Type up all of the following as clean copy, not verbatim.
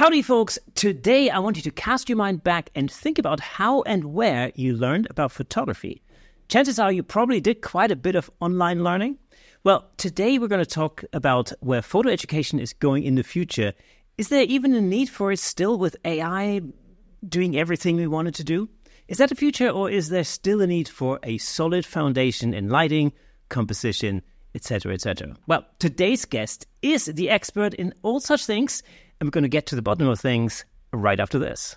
Howdy, folks. Today, I want you to cast your mind back and think about how and where you learned about photography. Chances are you probably did quite a bit of online learning. Well, today we're going to talk about where photo education is going in the future. Is there even a need for it still with AI doing everything we want it to do? Is that the future, or is there still a need for a solid foundation in lighting, composition, etc., etc.? Well, today's guest is the expert in all such things, and we're going to get to the bottom of things right after this.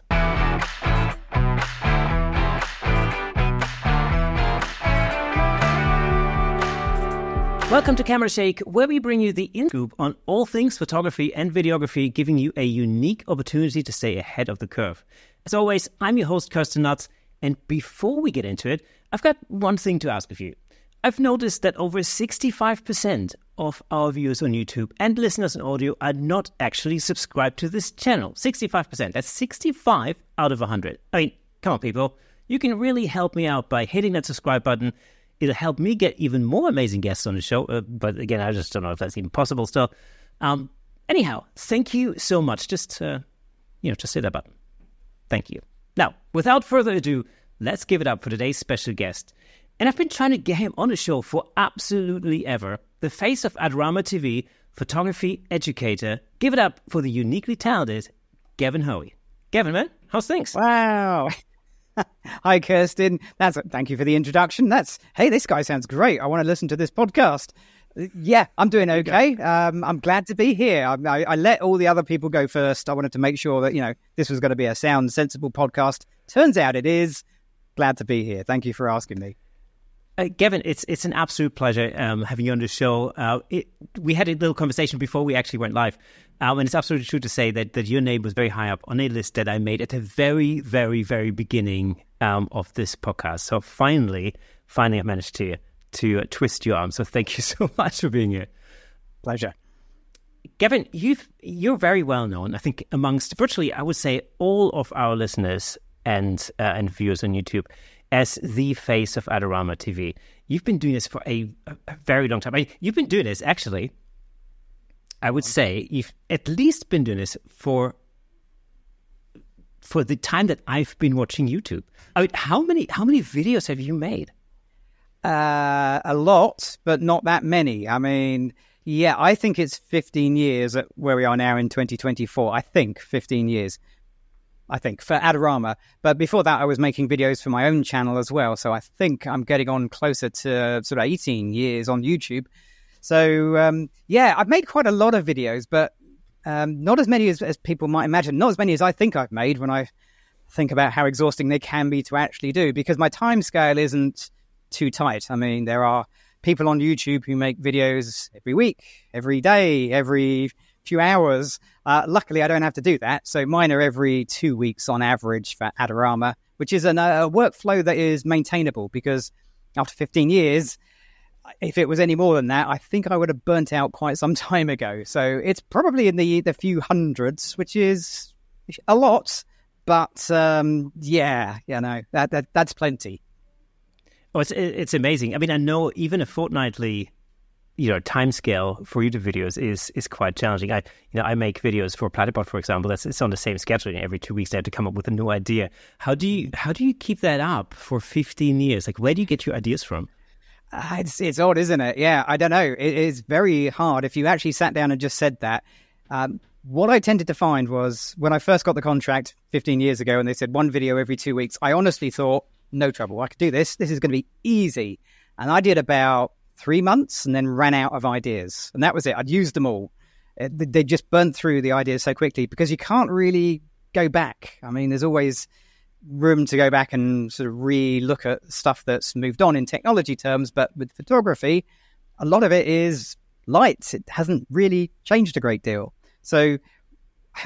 Welcome to Camera Shake, where we bring you the in-scoop on all things photography and videography, giving you a unique opportunity to stay ahead of the curve. As always, I'm your host, Kirsten Nuts, and before we get into it, I've got one thing to ask of you. I've noticed that over 65% of our viewers on YouTube and listeners in audio are not actually subscribed to this channel. 65%. That's 65 out of 100. I mean, come on, people. You can really help me out by hitting that subscribe button. It'll help me get even more amazing guests on the show. But again, I just don't know if that's even possible still. Anyhow, thank you so much. Just hit that button. Thank you. Now, without further ado, let's give it up for today's special guest. And I've been trying to get him on the show for absolutely ever. The face of Adorama TV, photography educator. Give it up for the uniquely talented Gavin Hoey. Gavin, man, how's things? Wow. Hi, Kirsten. Thank you for the introduction. Hey, this guy sounds great. I want to listen to this podcast. Yeah, I'm doing okay. I'm glad to be here. I let all the other people go first. I wanted to make sure that, this was going to be a sound, sensible podcast. Turns out it is. Glad to be here. Thank you for asking me. Gavin, it's an absolute pleasure having you on the show. We had a little conversation before we actually went live, and it's absolutely true to say that your name was very high up on a list that I made at the very, very, very beginning of this podcast. So finally, I managed to twist your arm. So thank you so much for being here. Pleasure. Gavin, you're very well known, I think, amongst virtually, I would say, all of our listeners and viewers on YouTube as the face of Adorama TV. You've been doing this for a very long time. You've been doing this, actually, I would say, you've at least been doing this for the time that I've been watching YouTube. I mean, how many videos have you made? A lot, but not that many. I mean, yeah, I think it's 15 years at where we are now in 2024. I think 15 years. For Adorama. But before that, I was making videos for my own channel as well. So I think I'm getting on closer to sort of 18 years on YouTube. So, I've made quite a lot of videos, but not as many as people might imagine. Not as many as I think I've made when I think about how exhausting they can be to actually do, because my time scale isn't too tight. I mean, there are people on YouTube who make videos every week, every day, every few hours. Luckily, I don't have to do that. So mine are every 2 weeks on average for Adorama, which is a workflow that is maintainable, because after 15 years, if it was any more than that, I think I would have burnt out quite some time ago. So it's probably in the few hundreds, which is a lot. But that's plenty. Oh, it's amazing. I mean, I know even a fortnightly time scale for YouTube videos is quite challenging. I make videos for Platypod, for example. It's on the same schedule. Every 2 weeks, I have to come up with a new idea. How do you keep that up for 15 years? Like, where do you get your ideas from? It's odd, isn't it? Yeah, I don't know. It is very hard. If you actually sat down and just said that, what I tended to find was when I first got the contract 15 years ago, and they said one video every 2 weeks, I honestly thought, no trouble, I could do this. This is going to be easy. And I did about 3 months and then ran out of ideas. And that was it. I'd used them all. They just burned through the ideas so quickly, because you can't really go back. I mean, there's always room to go back and sort of re-look at stuff that's moved on in technology terms. But with photography, a lot of it is light. It hasn't really changed a great deal. So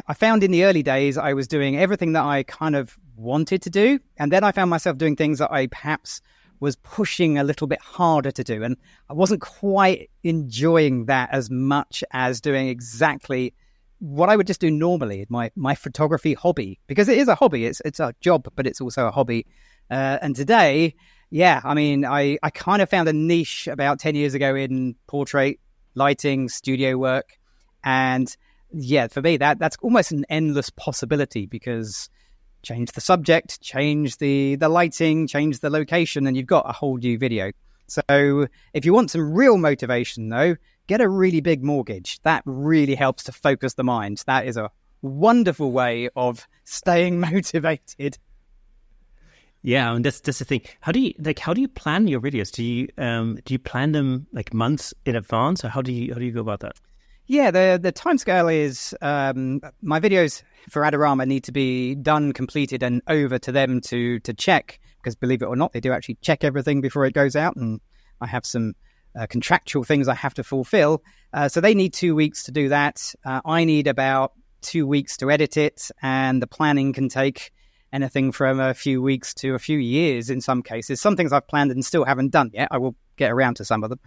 I found in the early days, I was doing everything that I kind of wanted to do. And then I found myself doing things that I perhaps was pushing a little bit harder to do. And I wasn't quite enjoying that as much as doing exactly what I would just do normally, my photography hobby, because it is a hobby. It's a job, but it's also a hobby. And today, I mean, I kind of found a niche about 10 years ago in portrait, lighting, studio work. And yeah, for me, that's almost an endless possibility, because change the subject, change the lighting, change the location, and you've got a whole new video. So if you want some real motivation, though, get a really big mortgage. That really helps to focus the mind. That is a wonderful way of staying motivated. Yeah, and that's the thing. How do you plan your videos? Do you plan them like months in advance, or how do you go about that? Yeah, the timescale is my videos for Adorama need to be done, completed, and over to them to check, because believe it or not, they do actually check everything before it goes out, and I have some contractual things I have to fulfill. So they need 2 weeks to do that. I need about 2 weeks to edit it, and the planning can take anything from a few weeks to a few years in some cases. Some things I've planned and still haven't done yet. I will get around to some of them.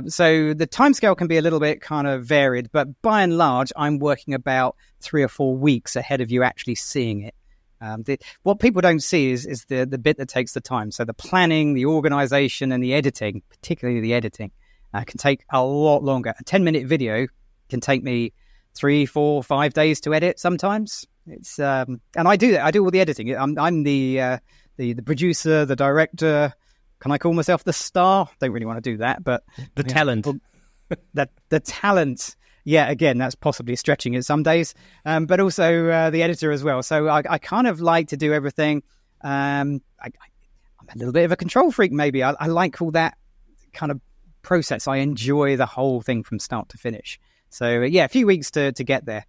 So the timescale can be a little bit kind of varied, but by and large, I'm working about 3 or 4 weeks ahead of you actually seeing it. What people don't see is the bit that takes the time. So the planning, the organization, and the editing, particularly the editing, can take a lot longer. A 10-minute video can take me 3, 4, 5 days to edit sometimes. It's and I do that. I do all the editing. I'm the producer, the director. Can I call myself the star? Don't really want to do that, but the talent. The talent. Yeah, again, that's possibly stretching it some days, but also the editor as well. So I kind of like to do everything. I'm a little bit of a control freak, maybe. I like all that kind of process. I enjoy the whole thing from start to finish. So yeah, a few weeks to get there.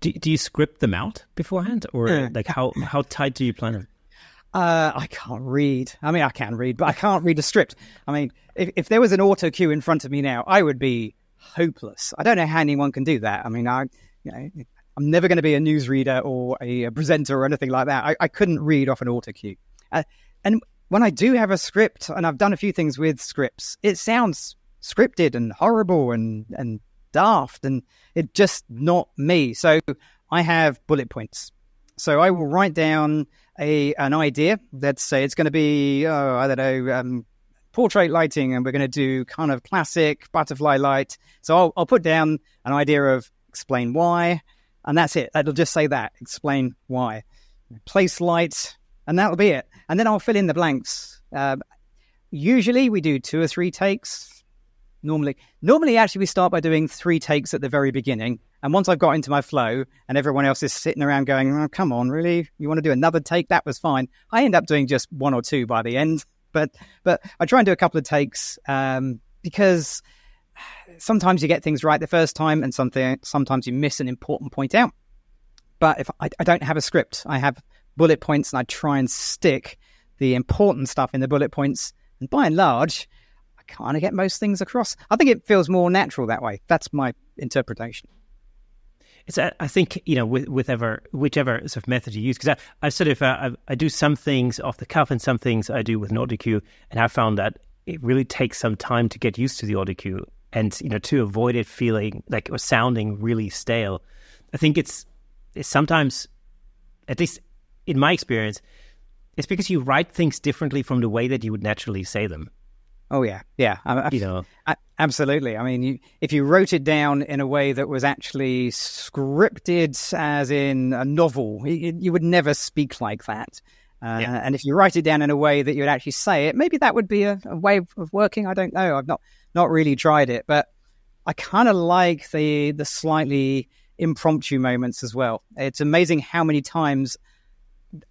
Do you script them out beforehand, or like how tight do you plan them? I can't read. I mean, I can read, but I can't read a script. I mean, if there was an auto cue in front of me now, I would be hopeless. I don't know how anyone can do that. I mean, I'm never going to be a newsreader or a presenter or anything like that. I couldn't read off an auto cue. And when I do have a script, and I've done a few things with scripts, it sounds scripted and horrible and daft, and it's just not me. So I have bullet points. So I will write down an idea. Let's say it's going to be, portrait lighting, and we're going to do kind of classic butterfly light. So I'll put down an idea of explain why, and that's it. It'll just say that, explain why. Place light, and that'll be it. And then I'll fill in the blanks. Usually we do 2 or 3 takes. Normally, actually, we start by doing 3 takes at the very beginning. And once I've got into my flow and everyone else is sitting around going, oh, come on, really? You want to do another take? That was fine. I end up doing just 1 or 2 by the end. But I try and do a couple of takes because sometimes you get things right the first time, and sometimes you miss an important point out. But if I don't have a script, I have bullet points, and I try and stick the important stuff in the bullet points. And by and large, I kind of get most things across. I think it feels more natural that way. That's my interpretation. I think, whichever sort of method you use, because I sort of I do some things off the cuff and some things I do with an audio cue, and I found that it really takes some time to get used to the audio cue, and to avoid it feeling like or sounding really stale. I think it's sometimes, at least in my experience, it's because you write things differently from the way that you would naturally say them. Oh, yeah. Absolutely. I mean, if you wrote it down in a way that was actually scripted, as in a novel, you would never speak like that. And if you write it down in a way that you would actually say it, maybe that would be a way of working. I don't know. I've not really tried it, but I kind of like the slightly impromptu moments as well. It's amazing how many times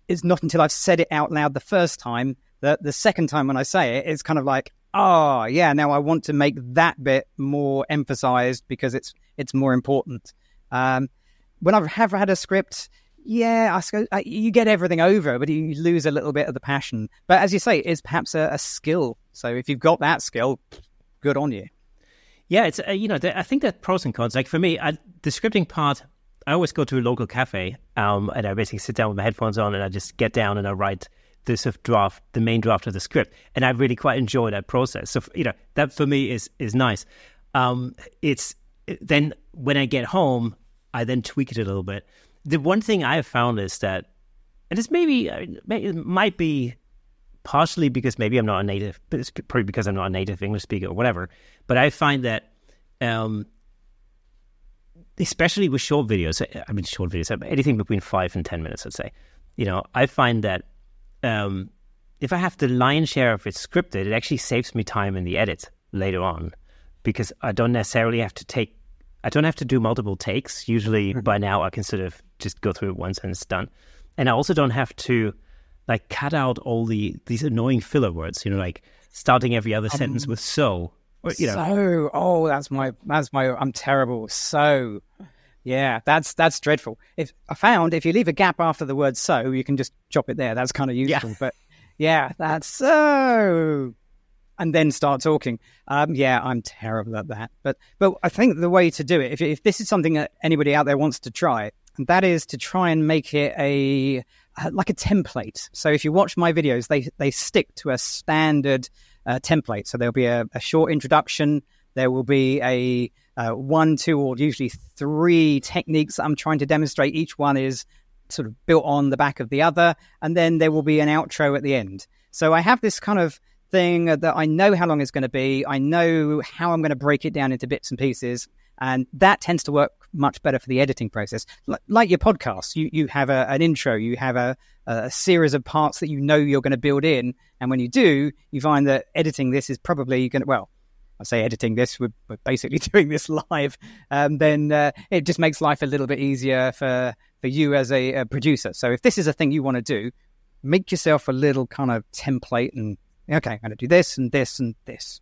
it's not until I've said it out loud the first time that the second time when I say it, it's kind of like, oh, yeah, now I want to make that bit more emphasized because it's more important. When I have had a script, yeah, you get everything over, but you lose a little bit of the passion. But as you say, it's perhaps a skill. So if you've got that skill, good on you. Yeah, it's I think that pros and cons. Like for me, the scripting part, I always go to a local cafe, and I basically sit down with my headphones on, and I just get down and I write the main draft of the script, and I really quite enjoy that process. So that for me is nice. It's then when I get home, I then tweak it a little bit. The one thing I have found is that, and it's it might be partially because maybe I'm not a native, but it's probably because I'm not a native English speaker or whatever. But I find that especially with short videos, short videos, anything between 5 and 10 minutes, let's say, I find that if I have the lion's share of it scripted, it actually saves me time in the edit later on, because I don't necessarily have to do multiple takes. Usually by now I can sort of just go through it once and it's done. And I also don't have to like cut out all these annoying filler words, like starting every other sentence with so. Or, So, that's my, I'm terrible. So, yeah, that's dreadful. If you leave a gap after the word so, you can just chop it there. That's kind of useful. Yeah. But yeah, that's so. And then start talking. I'm terrible at that. But I think the way to do it, if this is something that anybody out there wants to try, and that is to try and make it like a template. So if you watch my videos, they stick to a standard template. So there'll be a short introduction. There will be a 1, 2, or usually 3 techniques that I'm trying to demonstrate. Each one is sort of built on the back of the other. And then there will be an outro at the end. So I have this kind of thing that I know how long it's going to be. I know how I'm going to break it down into bits and pieces. And that tends to work much better for the editing process. Like your podcast, you have an intro, you have a series of parts that you're going to build in. And when you do, you find that editing this is probably going to, well, I say editing this, we're basically doing this live. Then it just makes life a little bit easier for you as a producer. So if this is a thing you want to do, make yourself a little kind of template and, okay, I'm going to do this and this and this.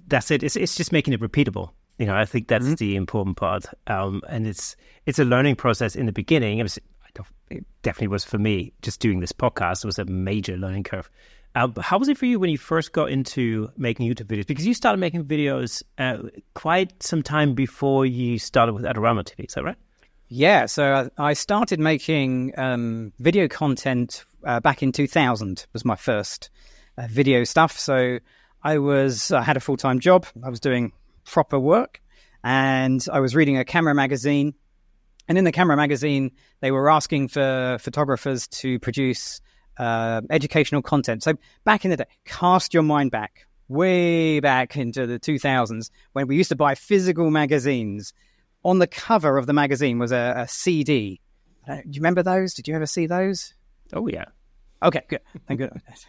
That's it. It's just making it repeatable. I think that's the important part. And it's a learning process in the beginning. It definitely was for me, just doing this podcast. It was a major learning curve. How was it for you when you first got into making YouTube videos? Because you started making videos quite some time before you started with Adorama TV, is that right? Yeah, so I started making video content back in 2000 was my first video stuff. So I had a full-time job. I was doing proper work, and I was reading a camera magazine, and in the camera magazine they were asking for photographers to produce educational content. So back in the day, cast your mind back, way back into the 2000s, when we used to buy physical magazines. On the cover of the magazine was a CD. Do you remember those? Did you ever see those? Oh yeah. Okay, good. Thank goodness.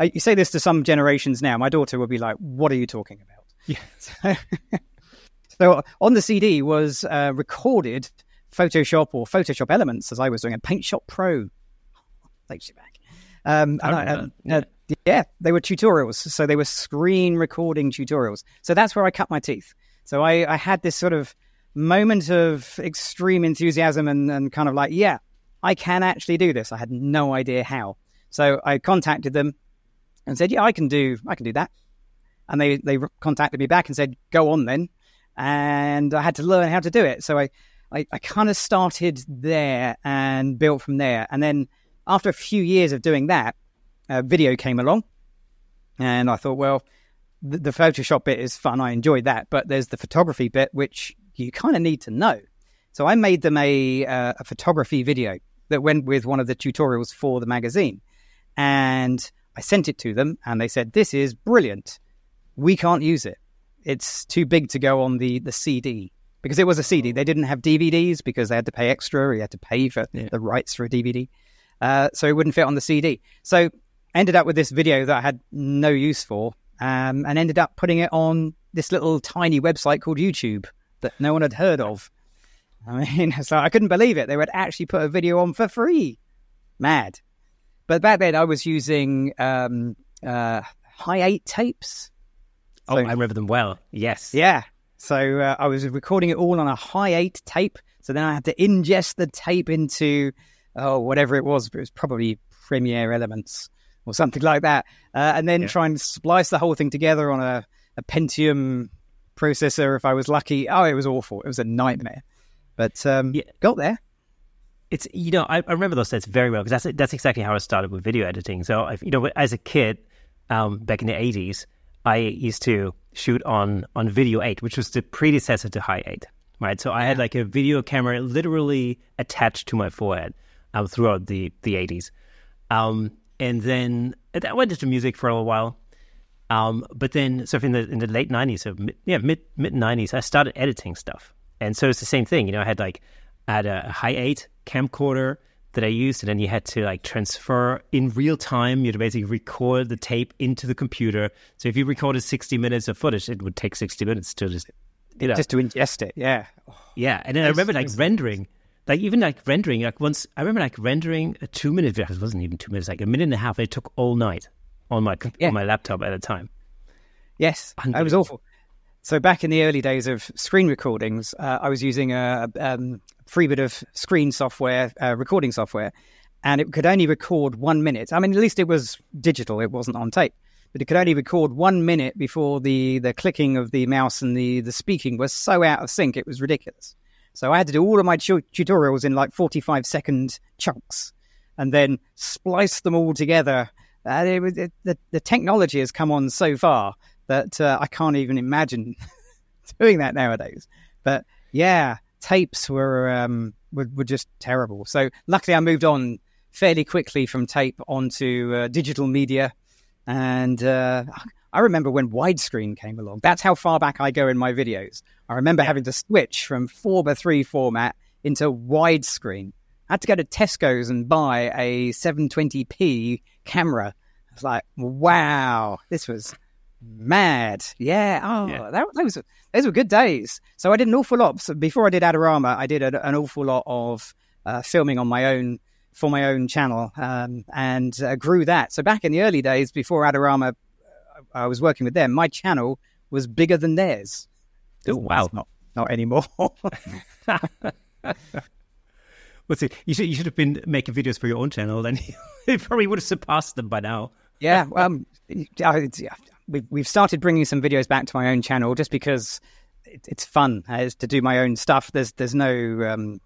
You say this to some generations now, my daughter would be like, what are you talking about? Yeah. So on the CD was recorded Photoshop or Photoshop elements, as I was doing, a Paint Shop Pro. Takes you back. Yeah, they were tutorials. So they were screen recording tutorials. So that's where I cut my teeth. So I had this sort of moment of extreme enthusiasm and kind of like, yeah, I can actually do this. I had no idea how. So I contacted them and said, yeah, I can do that. And they contacted me back and said, go on then. And I had to learn how to do it. So I kind of started there and built from there. And then after a few years of doing that, video came along. And I thought, well, the Photoshop bit is fun. I enjoyed that. But there's the photography bit, which you kind of need to know. So I made them a photography video that went with one of the tutorials for the magazine. And I sent it to them and they said, this is brilliant. We can't use it. It's too big to go on the CD, because it was a CD. They didn't have DVDs because they had to pay extra. You had to pay for the rights for a DVD. So it wouldn't fit on the CD. So I ended up with this video that I had no use for, and ended up putting it on this little tiny website called YouTube that no one had heard of. I mean, so I couldn't believe it. They would actually put a video on for free. Mad. But back then I was using Hi8 tapes. So, I remember them well. Yes. Yeah. So I was recording it all on a Hi8 tape. So then I had to ingest the tape into, whatever it was. But it was probably Premiere Elements or something like that. And then try and splice the whole thing together on a Pentium processor if I was lucky. Oh, it was awful. It was a nightmare. But got there. It's, I remember those days very well, because that's exactly how I started with video editing. So, as a kid, back in the 80s, I used to shoot on Video 8, which was the predecessor to Hi8, right? So I had like a video camera literally attached to my forehead throughout the 80s. And then I went into music for a little while. But then, so in the late 90s, so mid 90s, I started editing stuff. And so it's the same thing. I had a Hi8 camcorder that I used, and then you had to like transfer in real time. You had to basically record the tape into the computer. So if you recorded 60 minutes of footage, it would take 60 minutes to just to ingest it. Yeah. Yeah. And then I remember rendering. Rendering, once I remember rendering a 2-minute video. It wasn't even 2 minutes, like a minute and a half. It took all night on my laptop at a time. Yes, that was awful. So back in the early days of screen recordings, I was using a free bit of screen software, recording software, and it could only record 1 minute. I mean, at least it was digital; it wasn't on tape, but it could only record 1 minute before the clicking of the mouse and the speaking was so out of sync. It was ridiculous. So I had to do all of my tutorials in like 45-second chunks and then splice them all together. The technology has come on so far that I can't even imagine doing that nowadays. But yeah, tapes were just terrible. So luckily I moved on fairly quickly from tape onto digital media. And I remember when widescreen came along. That's how far back I go in my videos. I remember having to switch from 4:3 format into widescreen. I had to go to Tesco's and buy a 720p camera. I was like, wow, this was mad. Yeah. Oh, yeah. Those were good days. So I did an awful lot. So before I did Adorama, I did an awful lot of filming on my own for my own channel and grew that. So back in the early days before Adorama, I was working with them. My channel was bigger than theirs. Oh, wow. Not anymore. What's it? You should have been making videos for your own channel, then you probably would have surpassed them by now. Yeah, we've started bringing some videos back to my own channel just because it's fun to do my own stuff. There's no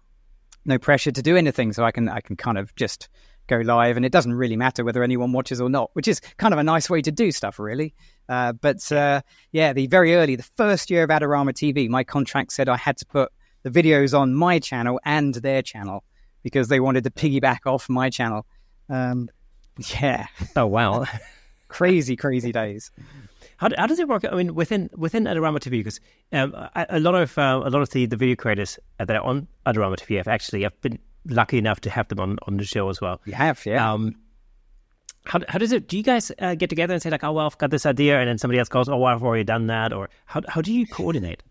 pressure to do anything, so I can kind of just go live, and it doesn't really matter whether anyone watches or not, which is kind of a nice way to do stuff, really. The first year of Adorama TV, my contract said I had to put the videos on my channel and their channel because they wanted to piggyback off my channel. Yeah. Oh, wow. Crazy days. How does it work? I mean, within Adorama TV, because a lot of the video creators that are on Adorama TV I've been lucky enough to have them on the show as well. You have, yeah. How does it? Do you guys get together and say like, oh well, I've got this idea, and then somebody else goes, oh, well, I've already done that, or how do you coordinate?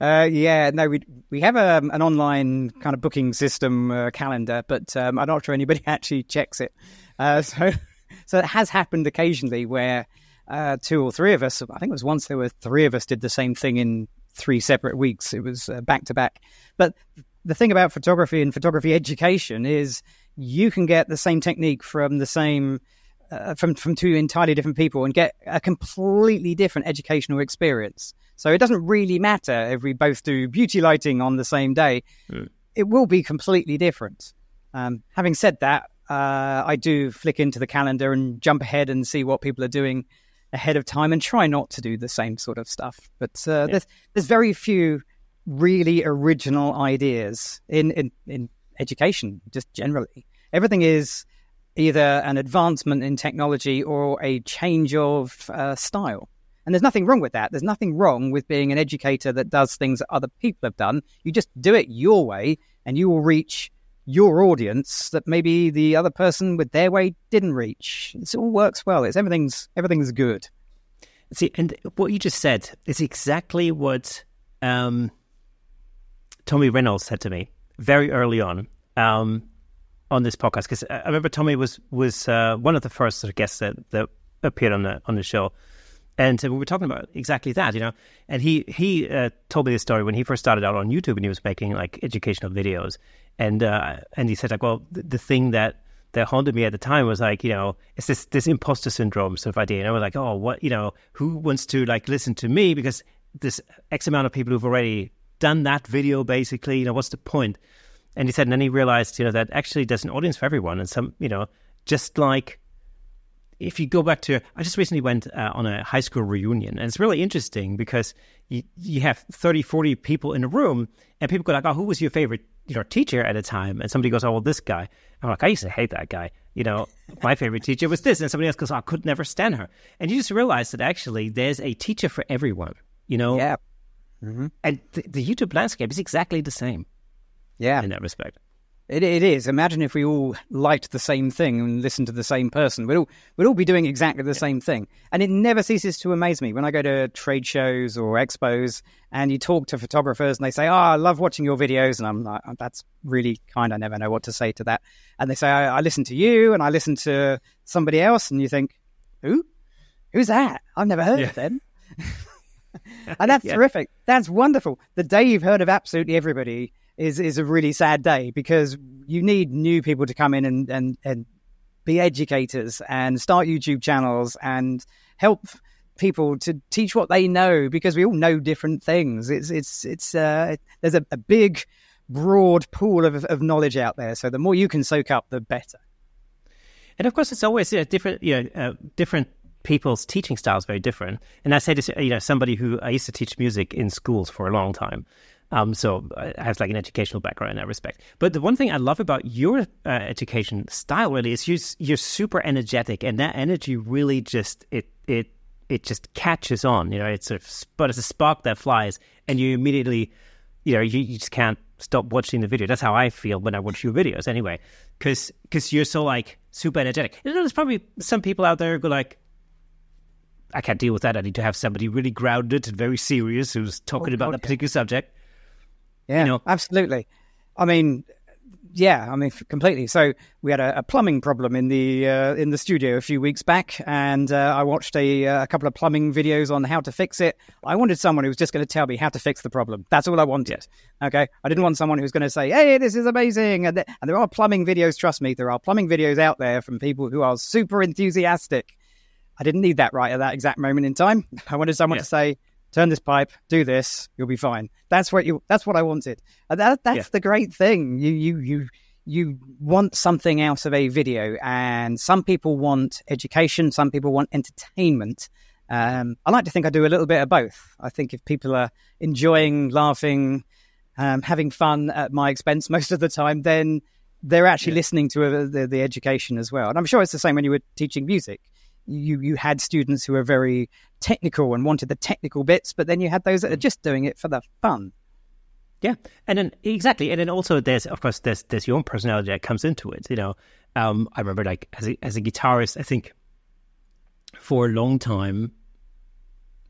We have an online kind of booking system calendar, but I'm not sure anybody actually checks it. So it has happened occasionally where 2 or 3 of us, I think it was once there were 3 of us did the same thing in 3 separate weeks. It was back to back. But the thing about photography and photography education is you can get the same technique from the same from 2 entirely different people and get a completely different educational experience. So it doesn't really matter if we both do beauty lighting on the same day. It will be completely different. Having said that, I do flick into the calendar and jump ahead and see what people are doing ahead of time and try not to do the same sort of stuff. But there's very few really original ideas in education, just generally. Everything is either an advancement in technology or a change of style. And there's nothing wrong with that. There's nothing wrong with being an educator that does things that other people have done. You just do it your way and you will reach your audience that maybe the other person with their way didn't reach. It all works well. Everything's good. See, and what you just said is exactly what Tommy Reynolds said to me very early on this podcast. Because I remember Tommy was one of the first sort of guests that appeared on the show. And we were talking about exactly that, and he told me this story when he first started out on YouTube and he was making like educational videos. And he said like, well, the thing that haunted me at the time was like, it's this imposter syndrome sort of idea. And I was like, oh, what, who wants to like listen to me? Because there's X amount of people who've already done that video, basically, what's the point? And he said, and then he realized, that actually there's an audience for everyone. And some, just like, if you go back to, I just recently went on a high school reunion, and it's really interesting because you have 30, 40 people in a room, and people go like, oh, who was your favorite teacher at the time? And somebody goes, oh, well, this guy. I'm like, I used to hate that guy. My favorite teacher was this. And somebody else goes, oh, I could never stand her. And you just realize that actually there's a teacher for everyone, Yeah. And the YouTube landscape is exactly the same. Yeah. In that respect. It is. Imagine if we all liked the same thing and listened to the same person. We'd all be doing exactly the same thing. And it never ceases to amaze me when I go to trade shows or expos and you talk to photographers and they say, I love watching your videos. And I'm like, oh, that's really kind. I never know what to say to that. And they say, I listen to you and I listen to somebody else. And you think, who? Who's that? I've never heard of them. And that's terrific. That's wonderful. The day you've heard of absolutely everybody is a really sad day, because you need new people to come in and be educators and start YouTube channels and help people to teach what they know, because we all know different things. There's a big, broad pool of knowledge out there. So the more you can soak up, the better. And of course, it's always different people's teaching styles very different. And I say this, somebody who I used to teach music in schools for a long time. So it has like an educational background in that respect. But the one thing I love about your education style really is you're super energetic, and that energy really just it just catches on. It's a spark that flies, and you immediately, you just can't stop watching the video. That's how I feel when I watch your videos, anyway, because you're so like super energetic. There's probably some people out there who go like, I can't deal with that. I need to have somebody really grounded and very serious who's talking about that particular subject. Yeah, absolutely. Completely. So we had a plumbing problem in the studio a few weeks back, and I watched a couple of plumbing videos on how to fix it. I wanted someone who was just going to tell me how to fix the problem. That's all I wanted. Okay, I didn't want someone who's going to say, "Hey, this is amazing." And there are plumbing videos. Trust me, there are plumbing videos out there from people who are super enthusiastic. I didn't need that right at that exact moment in time. I wanted someone to say, turn this pipe, do this, you'll be fine. That's what I wanted. That's the great thing. You want something out of a video, and some people want education, some people want entertainment. I like to think I do a little bit of both. I think if people are enjoying, laughing, having fun at my expense most of the time, then they're actually listening to the education as well. And I'm sure it's the same when you were teaching music. You had students who were very technical and wanted the technical bits, but then you had those that are just doing it for the fun. Yeah, and then exactly, and then also there's your own personality that comes into it. I remember like as a guitarist, I think for a long time,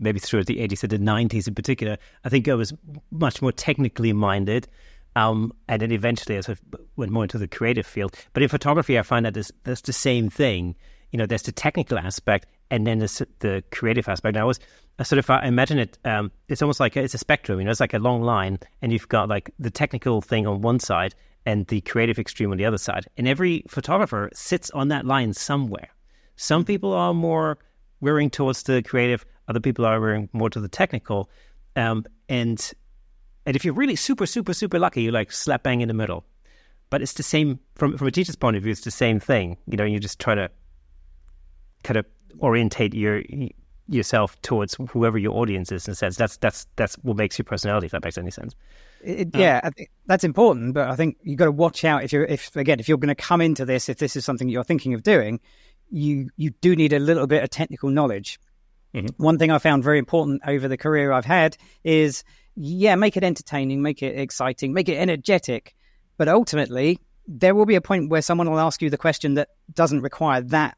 maybe through the 80s and the 90s in particular, I think I was much more technically minded. And then eventually I sort of went more into the creative field. But in photography, I find that there's the same thing. There's the technical aspect, and then there's the creative aspect. And I imagine it, it's almost like it's a spectrum. It's like a long line, and you've got like the technical thing on one side and the creative extreme on the other side. And every photographer sits on that line somewhere. Some people are more veering towards the creative, other people are veering more to the technical. And if you're really super, super, super lucky, you're like slap bang in the middle. But it's the same, from a teacher's point of view, it's the same thing. You just try to kind of orientate yourself towards whoever your audience is, in a sense. That's what makes your personality, if that makes any sense. I think that's important, but I think you've got to watch out if you're going to come into this, if this is something you're thinking of doing, you do need a little bit of technical knowledge. Mm-hmm. One thing I found very important over the career I've had is, make it entertaining, make it exciting, make it energetic, but ultimately there will be a point where someone will ask you the question that doesn't require that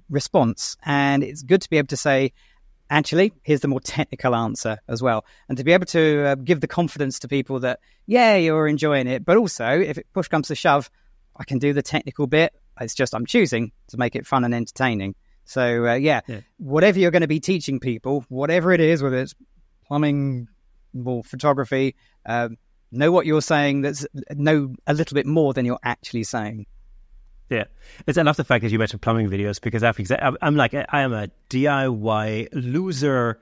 response, and it's good to be able to say, actually, here's the more technical answer as well, and to be able to give the confidence to people that you're enjoying it, but also if push comes to shove, I can do the technical bit. It's just I'm choosing to make it fun and entertaining. So whatever you're going to be teaching people, whatever it is, whether it's plumbing or photography, know what you're saying, know a little bit more than you're actually saying. Yeah, I love the fact that you mentioned plumbing videos, because I'm like, I am a DIY loser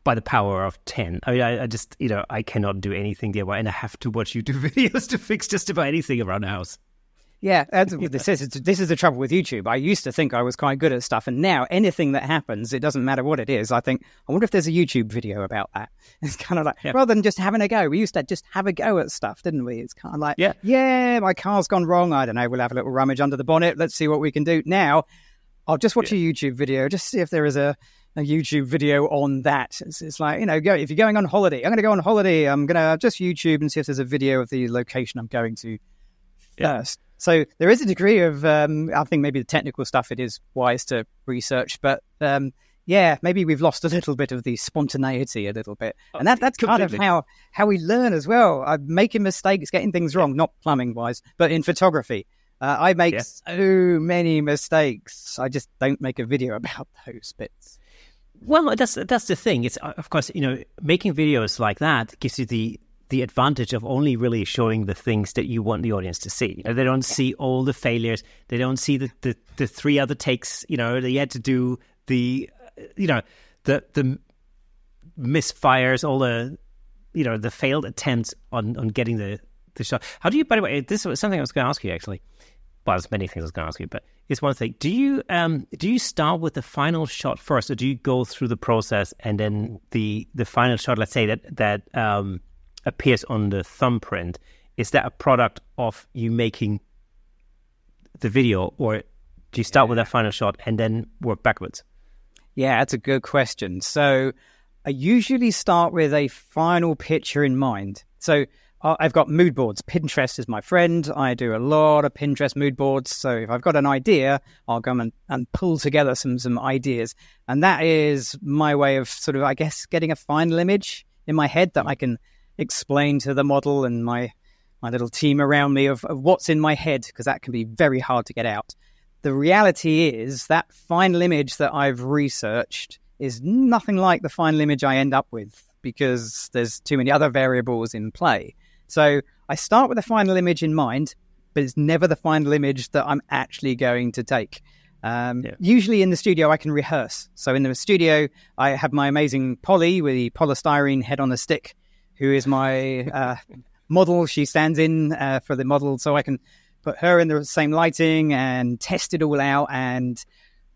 by the power of 10. I mean, I just, I cannot do anything DIY, and I have to watch YouTube videos to fix just about anything around the house. Yeah, this is the trouble with YouTube. I used to think I was quite good at stuff, and now anything that happens, it doesn't matter what it is. I think, I wonder if there's a YouTube video about that. It's kind of like, rather than just having a go, we used to just have a go at stuff, didn't we? It's kind of like, my car's gone wrong. I don't know, we'll have a little rummage under the bonnet. Let's see what we can do. Now, I'll just watch a YouTube video, just see if there is a a YouTube video on that. It's like, if you're going on holiday, I'm going to go on holiday. I'm going to just YouTube and see if there's a video of the location I'm going to first. So there is a degree of, I think maybe the technical stuff it is wise to research, but maybe we've lost a little bit of the spontaneity a little bit. And that's completely. Kind of how we learn as well. I'm making mistakes, getting things wrong, not plumbing wise, but in photography. I make so many mistakes. I just don't make a video about those bits. Well, that's the thing. It's, of course, making videos like that gives you the advantage of only really showing the things that you want the audience to see. They don't see all the failures. They don't see the 3 other takes, that you had to do, the misfires, all the failed attempts on getting the shot. How do you, by the way, this was something I was going to ask you actually. Well, there's many things I was going to ask you, but it's one thing. Do you start with the final shot first, or do you go through the process and then the final shot, let's say that appears on the thumbprint, is that a product of you making the video, or do you start with that final shot and then work backwards? Yeah, that's a good question. So I usually start with a final picture in mind. So I've got mood boards. Pinterest is my friend. I do a lot of Pinterest mood boards. So if I've got an idea, I'll go and pull together some ideas. And that is my way of sort of, I guess, getting a final image in my head that I can explain to the model and my little team around me of what's in my head, because that can be very hard to get out. The reality is that final image that I've researched is nothing like the final image I end up with, because there's too many other variables in play. So I start with the final image in mind, but it's never the final image that I'm actually going to take. Usually in the studio, I can rehearse. So in the studio, I have my amazing Polly with the polystyrene head on a stick, who is my model. She stands in for the model, so I can put her in the same lighting and test it all out and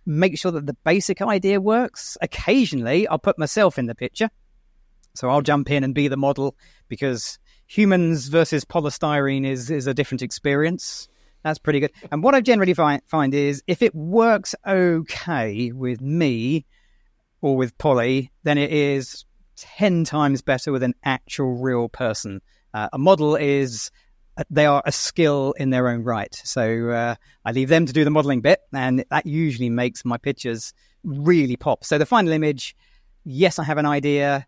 make sure that the basic idea works. Occasionally, I'll put myself in the picture. So I'll jump in and be the model, because humans versus polystyrene is a different experience. That's pretty good. And what I generally find is if it works okay with me or with Polly, then it is 10 times better with an actual real person. A model they are a skill in their own right. So I leave them to do the modeling bit, and that usually makes my pictures really pop. So the final image, yes, I have an idea.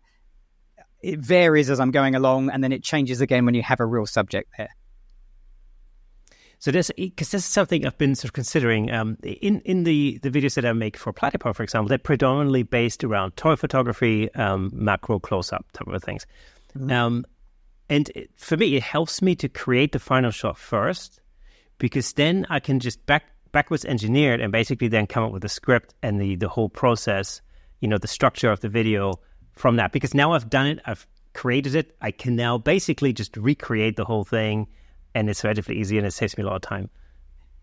It varies as I'm going along, and then it changes again when you have a real subject there. So this is something I've been sort of considering. In the videos that I make for Platypod, for example, they're predominantly based around toy photography, macro close-up type of things. Mm-hmm. For me, it helps me to create the final shot first, because then I can just backwards engineer it and basically then come up with the script and the whole process, the structure of the video from that. Because now I've done it, I've created it, I can now basically just recreate the whole thing, and it's relatively easy, and it saves me a lot of time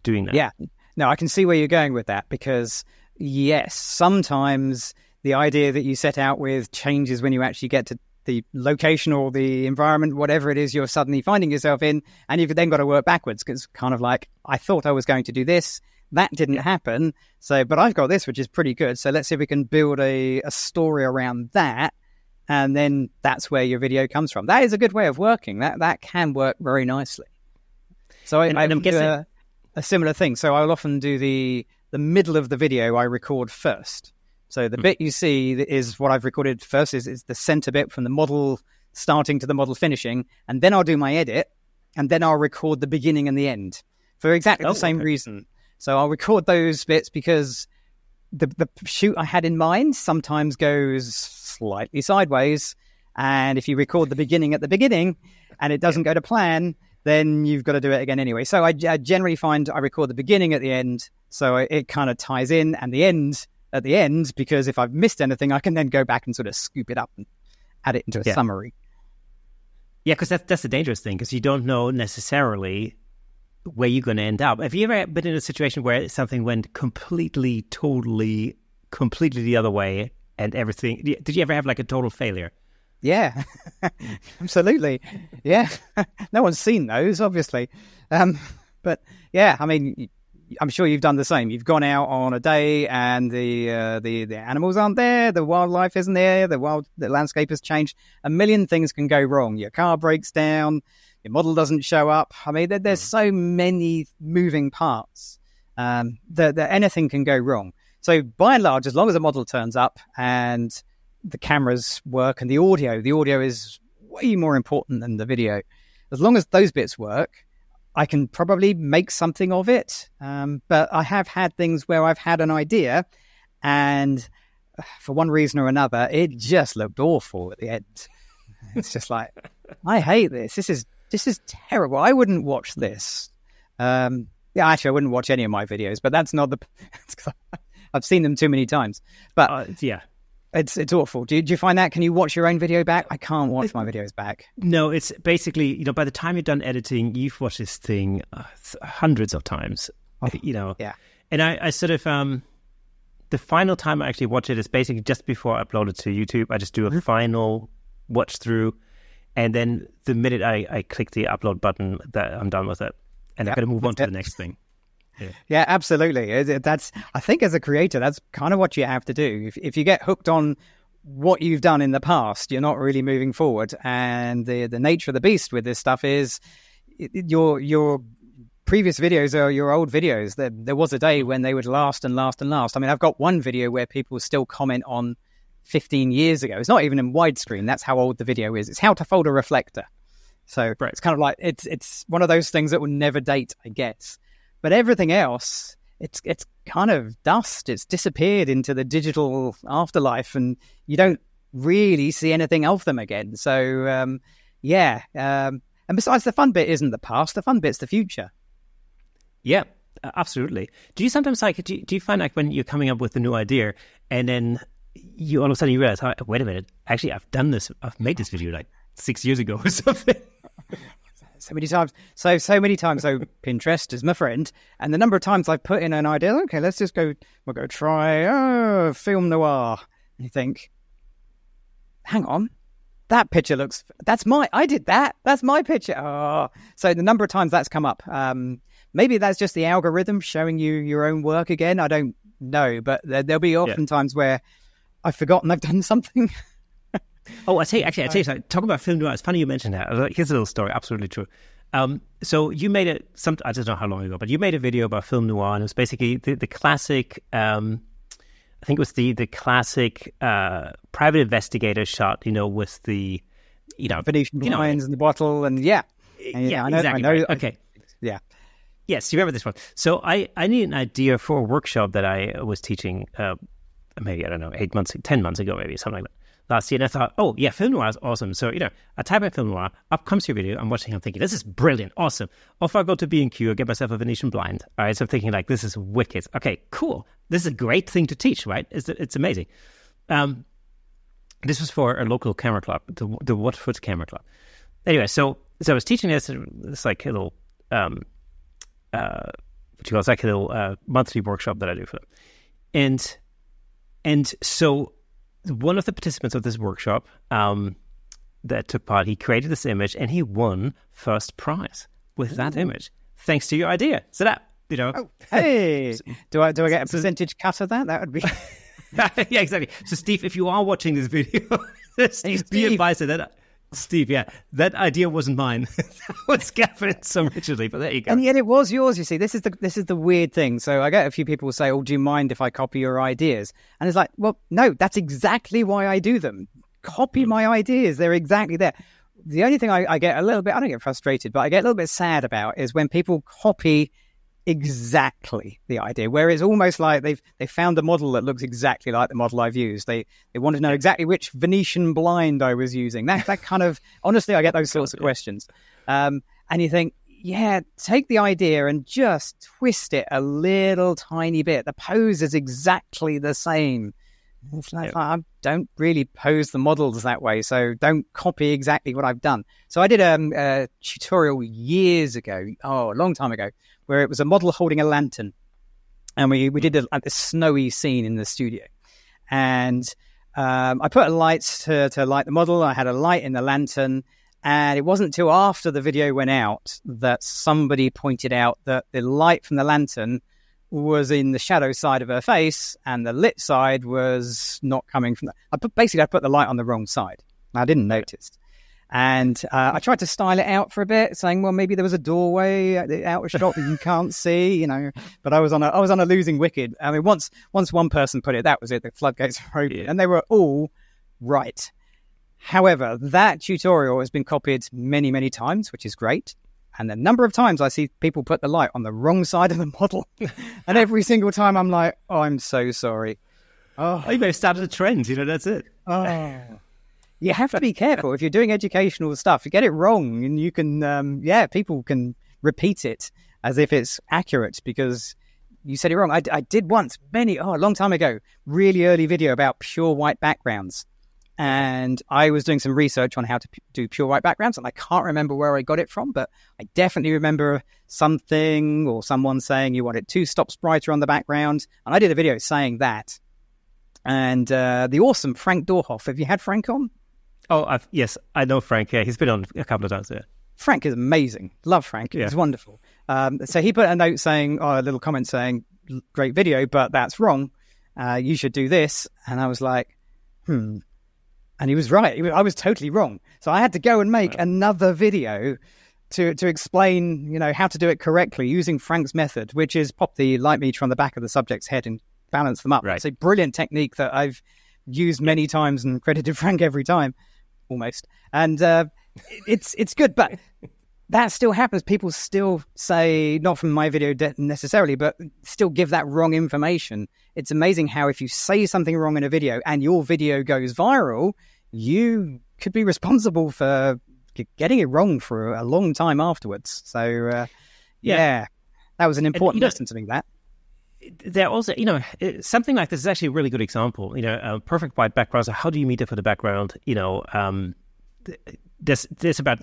doing that. Yeah. No, I can see where you're going with that, because yes, sometimes the idea that you set out with changes when you actually get to the location or the environment, whatever it is you're suddenly finding yourself in, and you've then got to work backwards, because kind of like, I thought I was going to do this, that didn't happen, but I've got this, which is pretty good, so let's see if we can build a story around that, and then that's where your video comes from. That is a good way of working. That can work very nicely. So I'm guessing a similar thing. So I'll often do the middle of the video I record first. So the bit you see is what I've recorded first, is the center bit from the model starting to the model finishing, and then I'll do my edit, and then I'll record the beginning and the end for exactly the same reason. So I'll record those bits because the shoot I had in mind sometimes goes slightly sideways, and if you record the beginning at the beginning and it doesn't go to plan, then you've got to do it again anyway. So I generally find I record the beginning at the end, so it kind of ties in, and the end at the end, because if I've missed anything, I can then go back and sort of scoop it up and add it into a summary. Yeah, because that's the dangerous thing, because you don't know necessarily where you're going to end up. Have you ever been in a situation where something went completely the other way and everything? Did you ever have like a total failure? Yeah, absolutely. Yeah, no one's seen those, obviously. But yeah, I mean, I'm sure you've done the same. You've gone out on a day and the animals aren't there, the wildlife isn't there, the landscape has changed. A million things can go wrong. Your car breaks down, your model doesn't show up. I mean, there's so many moving parts that anything can go wrong. So by and large, as long as a model turns up and the cameras work and the audio is way more important than the video. As long as those bits work, I can probably make something of it. But I have had things where I've had an idea and for one reason or another, it just looked awful at the end. It's just like, I hate this. This is terrible. I wouldn't watch this. Yeah, actually, I wouldn't watch any of my videos, but that's not I've seen them too many times. But yeah. It's awful. Do you find that? Can you watch your own video back? I can't watch my videos back. No, it's basically, by the time you're done editing, you've watched this thing hundreds of times, Yeah. And I sort of, the final time I actually watch it is basically just before I upload it to YouTube. I just do a final watch through. And then the minute I click the upload button, that I'm done with it. And I've got to move on to the next thing. Yeah, absolutely. That's, I think as a creator, that's kind of what you have to do. If you get hooked on what you've done in the past, you're not really moving forward. And the nature of the beast with this stuff is your previous videos are your old videos. There was a day when they would last and last and last. I mean, I've got one video where people still comment on 15 years ago. It's not even in widescreen. That's how old the video is. It's how to fold a reflector. So right. It's kind of like, it's one of those things that will never date, I guess. But everything else, it's kind of dust. It's disappeared into the digital afterlife, and you don't really see anything of them again. So, and besides, the fun bit isn't the past. The fun bit's the future. Yeah, absolutely. Do you sometimes do you find like when you're coming up with a new idea, and then you all of a sudden you realize, oh, wait a minute, actually I've made this video like 6 years ago or something. So many times. So many times. So Pinterest is my friend. And the number of times I've put in an idea, okay, we'll go try film noir. And you think, hang on, that picture I did that. That's my picture. Oh. So the number of times that's come up. Maybe that's just the algorithm showing you your own work again. I don't know. But there'll be often times where I've forgotten I've done something. Oh, I tell you, so talk about film noir. It's funny you mentioned that. Here's a little story. Absolutely true. So you made I don't know how long ago, but you made a video about film noir, and it was basically the classic, I think it was the classic private investigator shot, with the, Venetian blinds and the bottle, and exactly. I know. Right. Okay. Yeah. Yes, you remember this one. So I need an idea for a workshop that I was teaching, maybe, I don't know, 10 months ago, maybe, something like that. Last year, and I thought, oh, yeah, film noir is awesome. So, I type in film noir, up comes your video, I'm watching, I'm thinking, this is brilliant, awesome. Off I go to B&Q, I get myself a Venetian blind. All right, so I'm thinking, like, this is wicked. Okay, cool. This is a great thing to teach, right? It's amazing. This was for a local camera club, the Watford Camera Club. Anyway, so I was teaching this, it's like a little, it's like a little monthly workshop that I do for them. And so one of the participants of this workshop that took part, he created this image and he won first prize with that image, thanks to your idea. So that, Oh, hey, do I get a percentage cut of that? That would be... Yeah, exactly. So Steve, if you are watching this video, be advised that Steve, that idea wasn't mine. That was Gavin's originally, but there you go. And yet it was yours, you see. This is the weird thing. So I get a few people say, oh, do you mind if I copy your ideas? And it's like, well, no, that's exactly why I do them. Copy my ideas. They're exactly there. The only thing I get a little bit, I don't get frustrated, but I get a little bit sad about is when people copy exactly the idea, where it's almost like they've found a model that looks exactly like the model I've used. They want to know exactly which Venetian blind I was using. That kind of, honestly, I get those sorts of questions. And you think, take the idea and just twist it a little tiny bit. The pose is exactly the same. It's like, I don't really pose the models that way, so don't copy exactly what I've done. So I did a tutorial years ago, a long time ago, where it was a model holding a lantern. And we did a snowy scene in the studio. And I put a light to light the model. I had a light in the lantern. And it wasn't until after the video went out that somebody pointed out that the light from the lantern was in the shadow side of her face, and the lit side was not coming from that. I put the light on the wrong side. I didn't notice. And I tried to style it out for a bit, saying, well, maybe there was a doorway at the outer shot that you can't see, but I was on a losing wicket. I mean, once one person put it, that was it. The floodgates were open, and they were all right. However, that tutorial has been copied many, many times, which is great. And the number of times I see people put the light on the wrong side of the model, and every single time I'm like, oh, I'm so sorry. Oh, you may have started a trend, that's it. Oh, you have to be careful if you're doing educational stuff. You get it wrong, and you can, people can repeat it as if it's accurate because you said it wrong. I did once, a long time ago, really early video about pure white backgrounds. And I was doing some research on how to do pure white backgrounds, and I can't remember where I got it from, but I definitely remember something or someone saying you want it 2 stops brighter on the background. And I did a video saying that. And the awesome Frank Dorhoff, have you had Frank on? Oh, yes, I know Frank. Yeah, he's been on a couple of times there. Frank is amazing. Love Frank. Yeah. He's wonderful. So he put a note saying, a little comment saying, great video, but that's wrong. You should do this. And I was like, And he was right. I was totally wrong. So I had to go and make another video to explain, how to do it correctly using Frank's method, which is pop the light meter on the back of the subject's head and balance them up. Right. It's a brilliant technique that I've used many times and credited Frank every time, almost. And it's good, but that still happens. People still say, not from my video necessarily, but still give that wrong information. It's amazing how if you say something wrong in a video and your video goes viral, you could be responsible for getting it wrong for a long time afterwards. So, that was an important lesson to me, that. There also, something like this is actually a really good example. Perfect white backgrounds. How do you meter for the background? There's about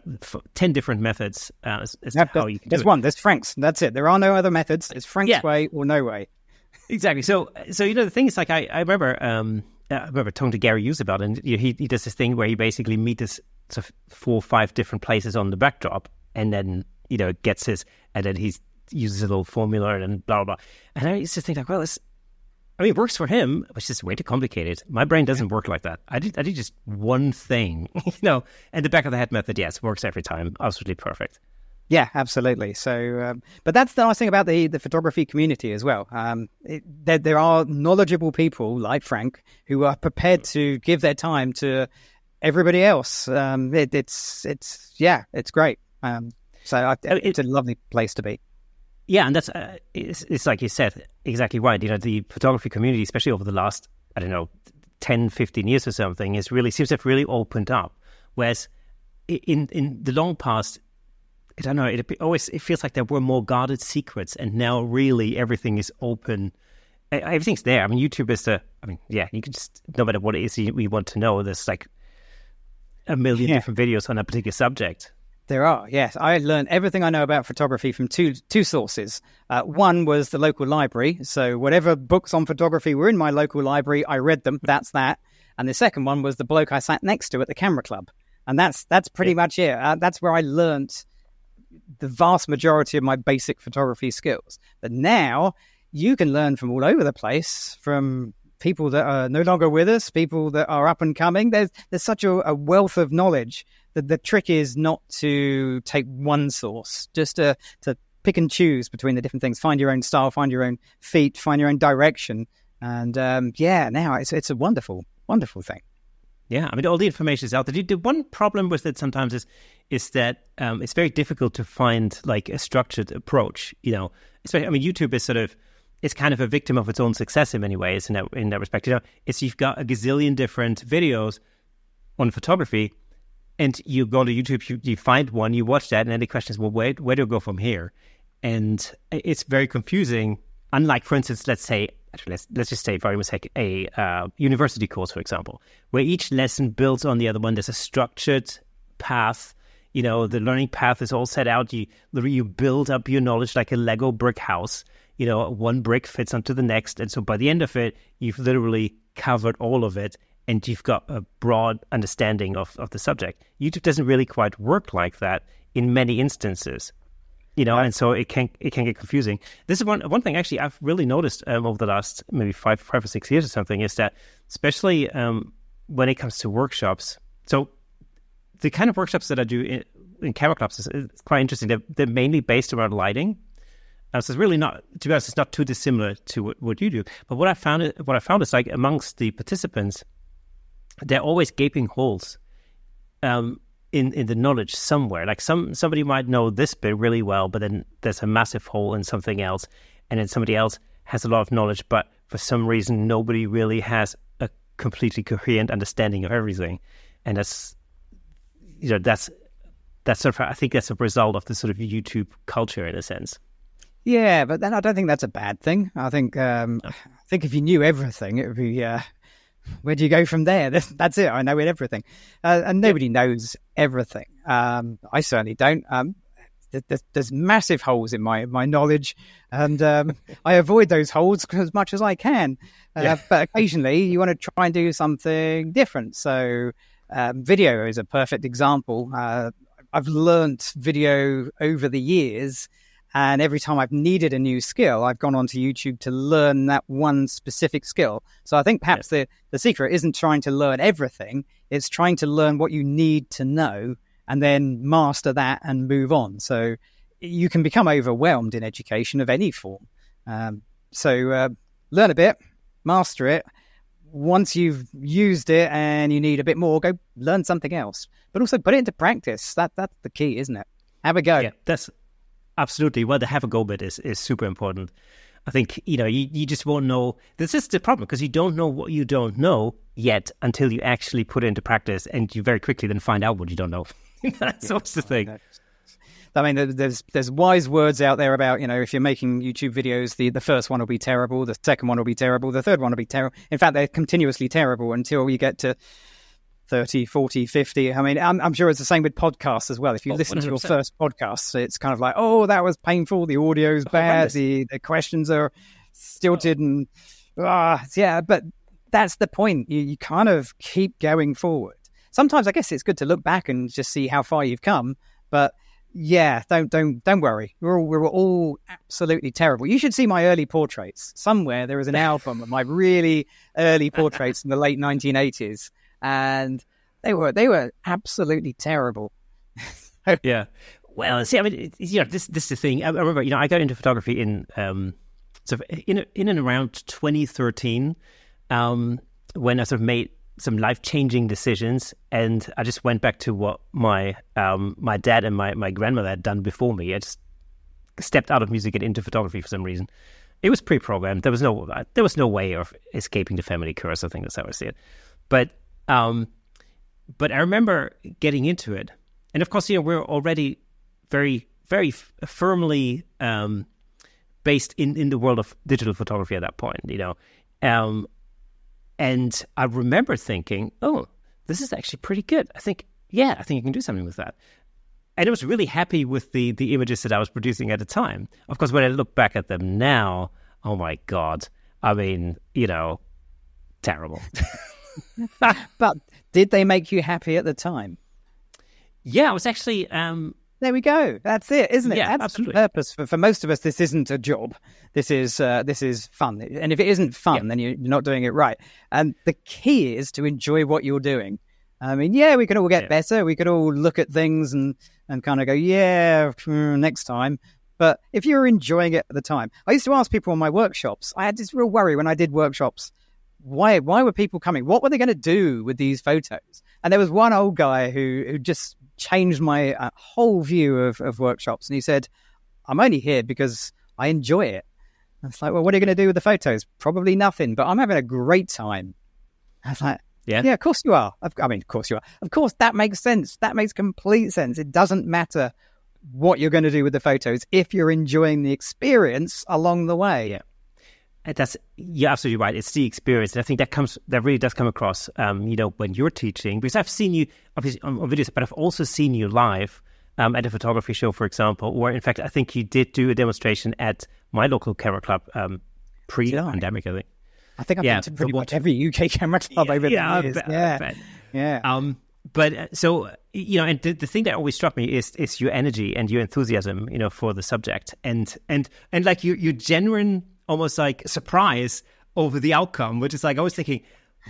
10 different methods as to how you can do it. There's one. There's Frank's. That's it. There are no other methods. It's Frank's way or no way. Exactly. So the thing is, like, I remember talking to Gary Hughes about it, and he does this thing where he basically meters sort of 4 or 5 different places on the backdrop, and then gets his, and then he uses a little formula and blah blah blah. And I used to think like, well, it works for him, but it's just way too complicated. My brain doesn't work like that. I did just one thing, and the back of the head method, yes, works every time. Absolutely perfect. Yeah, absolutely. So, but that's the nice thing about the photography community as well. There are knowledgeable people like Frank who are prepared to give their time to everybody else. It's great. So it's a lovely place to be. Yeah, and that's it's like you said, exactly right. The photography community, especially over the last, 10, 15 years or something, seems to have really opened up. Whereas in the long past, I don't know, it feels like there were more guarded secrets, and now really everything is open. Everything's there. I mean, YouTube is you can just, no matter what it is you want to know, there's like a million different videos on a particular subject. There are, yes. I learned everything I know about photography from two sources. One was the local library. So whatever books on photography were in my local library, I read them. That's that. And the second one was the bloke I sat next to at the camera club. And that's pretty much it. That's where I learned the vast majority of my basic photography skills. But now you can learn from all over the place, from people that are no longer with us, people that are up and coming. There's such a wealth of knowledge. The trick is not to take one source, just to pick and choose between the different things. Find your own style, find your own feet, find your own direction. And now it's a wonderful, wonderful thing. Yeah, I mean, all the information is out there. The one problem with it sometimes is that it's very difficult to find like a structured approach. Especially, I mean, YouTube is it's kind of a victim of its own success in many ways in that respect. You've got a gazillion different videos on photography, and you go to YouTube, you find one, you watch that, and then the question is, well, where do I go from here? And it's very confusing. Unlike, for instance, let's just say, for argument's sake, a university course, for example, where each lesson builds on the other one. There's a structured path. The learning path is all set out. You build up your knowledge like a Lego brick house. One brick fits onto the next. And so by the end of it, you've literally covered all of it, and you've got a broad understanding of the subject. YouTube doesn't really quite work like that in many instances. and so it can get confusing. This is one thing actually I've really noticed over the last maybe 5 or 6 years or something, is that especially when it comes to workshops. So the kind of workshops that I do in camera clubs is quite interesting. They're mainly based around lighting. So it's really not, to be honest, it's not too dissimilar to what you do. But what I found is like amongst the participants, there are always gaping holes in the knowledge somewhere. Like somebody might know this bit really well, but then there's a massive hole in something else, and then somebody else has a lot of knowledge, but for some reason nobody really has a completely coherent understanding of everything. And that's sort of, I think that's a result of the sort of YouTube culture in a sense. Yeah, but then I don't think that's a bad thing. I think if you knew everything, it would be where do you go from there? That's it. I know everything, and nobody knows everything. I certainly don't. There's massive holes in my knowledge, and I avoid those holes as much as I can. But occasionally, you want to try and do something different. So, video is a perfect example. I've learnt video over the years. And every time I've needed a new skill, I've gone onto YouTube to learn that one specific skill. So I think perhaps the secret isn't trying to learn everything. It's trying to learn what you need to know and then master that and move on. So you can become overwhelmed in education of any form. So learn a bit, master it. Once you've used it and you need a bit more, go learn something else. But also put it into practice. That's the key, isn't it? Have a go. Yeah, that's... Absolutely. Well, the have a go bit is super important. I think, you just won't know. This is the problem, because you don't know what you don't know yet until you actually put it into practice, and you very quickly then find out what you don't know. That's the thing. I mean, there's wise words out there about, if you're making YouTube videos, the first one will be terrible, the second one will be terrible, the third one will be terrible. In fact, they're continuously terrible until you get to 30, 40, 50. I mean, I'm sure it's the same with podcasts as well. If you listen 100%. To your first podcast, it's kind of like, oh, that was painful. The audio's bad. The questions are stilted and but that's the point. You kind of keep going forward. Sometimes I guess it's good to look back and just see how far you've come. But don't worry. We're all absolutely terrible. You should see my early portraits. Somewhere there is an album of my really early portraits in the late 1980s. And they were absolutely terrible. Yeah. Well, see, I mean, this is the thing. I remember, I got into photography in in and around 2013, when I sort of made some life-changing decisions, and I just went back to what my dad and my grandmother had done before me. I just stepped out of music and into photography for some reason. It was pre-programmed. There was no way of escaping the family curse. I think that's how I see it. But I remember getting into it, and of course, we're already very, very firmly based in the world of digital photography at that point, and I remember thinking, oh, this is actually pretty good. I think you can do something with that. And I was really happy with the images that I was producing at the time. Of course, when I look back at them now, oh my God, I mean, terrible. But did they make you happy at the time? Yeah, I was actually... There we go. That's it, isn't it? Yeah, that's absolutely. The purpose. For most of us, this isn't a job. This is fun. And if it isn't fun, then you're not doing it right. And the key is to enjoy what you're doing. I mean, we could all get better. We could all look at things and kind of go, next time. But if you're enjoying it at the time... I used to ask people in my workshops. I had this real worry when I did workshops. Why were people coming? What were they going to do with these photos? And there was one old guy who just changed my whole view of workshops. And he said, I'm only here because I enjoy it. And it's like, well, what are you going to do with the photos? Probably nothing, but I'm having a great time. I was like, yeah, of course you are. Of course you are. Of course, that makes sense. That makes complete sense. It doesn't matter what you're going to do with the photos if you're enjoying the experience along the way. Yeah. You're absolutely right. It's the experience, and I think that really does come across. When you're teaching, because I've seen you obviously on videos, but I've also seen you live at a photography show, for example. Or in fact, I think you did do a demonstration at my local camera club pre-pandemic. I think I've been to pretty much every UK camera club over the years. I bet. Yeah. So, and the thing that always struck me is your energy and your enthusiasm, for the subject, and like your genuine, almost like surprise over the outcome, which is like I was thinking,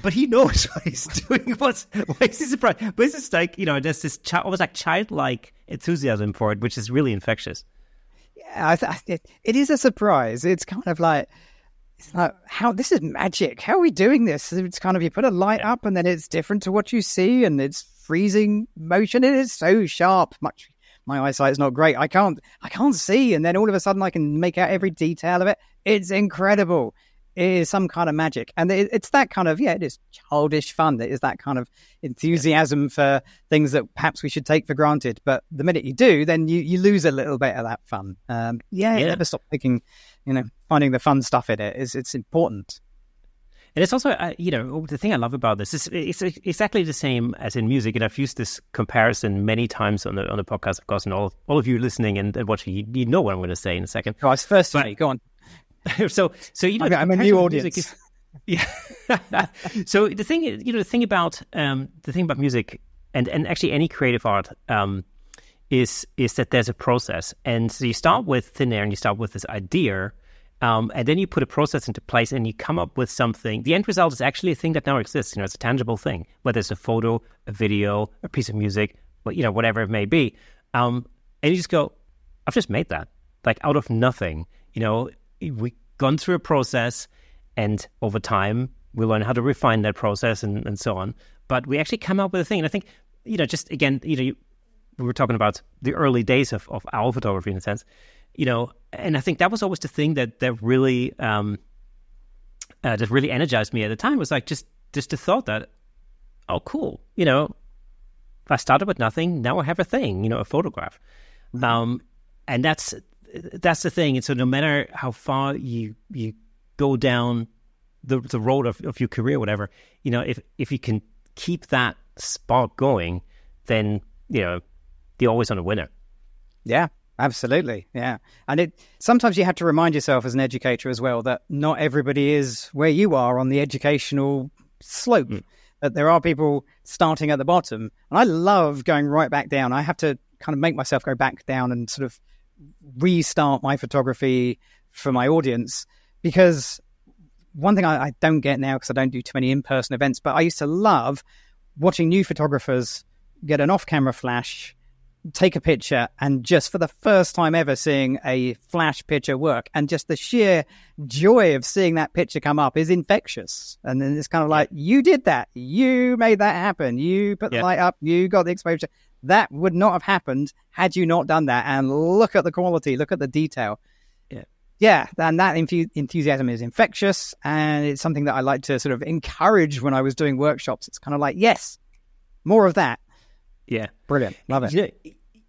but he knows what he's doing. Why is he surprised? But it's just like, there's this almost like childlike enthusiasm for it, which is really infectious. Yeah, it is a surprise. It's kind of like, how this is magic. How are we doing this? It's kind of, you put a light up and then it's different to what you see, and it's freezing motion. It is so sharp. My eyesight is not great. I can't see, and then all of a sudden I can make out every detail of it. It's incredible. It is some kind of magic. And it's that kind of, it is childish fun. It is that kind of enthusiasm for things that perhaps we should take for granted. But the minute you do, then you lose a little bit of that fun. Never stop thinking, finding the fun stuff in it. It's important. And it's also, the thing I love about this is it's exactly the same as in music. And I've used this comparison many times on the podcast, of course, and all of you listening and watching, you know what I'm going to say in a second. Oh, it's first to me. Go on. So I'm a new audience. So the thing about music and actually any creative art is that there's a process, and so you start with thin air and you start with this idea, and then you put a process into place and you come up with something. The end result is actually a thing that now exists. It's a tangible thing, whether it's a photo, a video, a piece of music, whatever it may be. And you just go, I've just made that, like out of nothing. We've gone through a process, and over time we learn how to refine that process and so on. But we actually come up with a thing. And I think, just again, we were talking about the early days of our photography in a sense, and I think that was always the thing that really energized me at the time, was like just the thought that, oh, cool, I started with nothing, now I have a thing, a photograph. And that's the thing. And so no matter how far you go down the road of your career, whatever, if you can keep that spark going, then, you're always on a winner. Yeah, absolutely. Yeah. And sometimes you have to remind yourself as an educator as well that not everybody is where you are on the educational slope. That there are people starting at the bottom. And I love going right back down. I have to kind of make myself go back down and sort of restart my photography for my audience, because one thing I don't get now, because I don't do too many in-person events, but I used to love watching new photographers get an off-camera flash, take a picture, and just for the first time ever seeing a flash picture work, and just the sheer joy of seeing that picture come up is infectious. And then it's kind of like, you did that, you made that happen, you put the light up, you got the exposure. That would not have happened had you not done that. And look at the quality, look at the detail. Yeah, and that enthusiasm is infectious, and it's something that I like to sort of encourage when I was doing workshops. It's kind of like, yes, more of that. Yeah, brilliant, love it.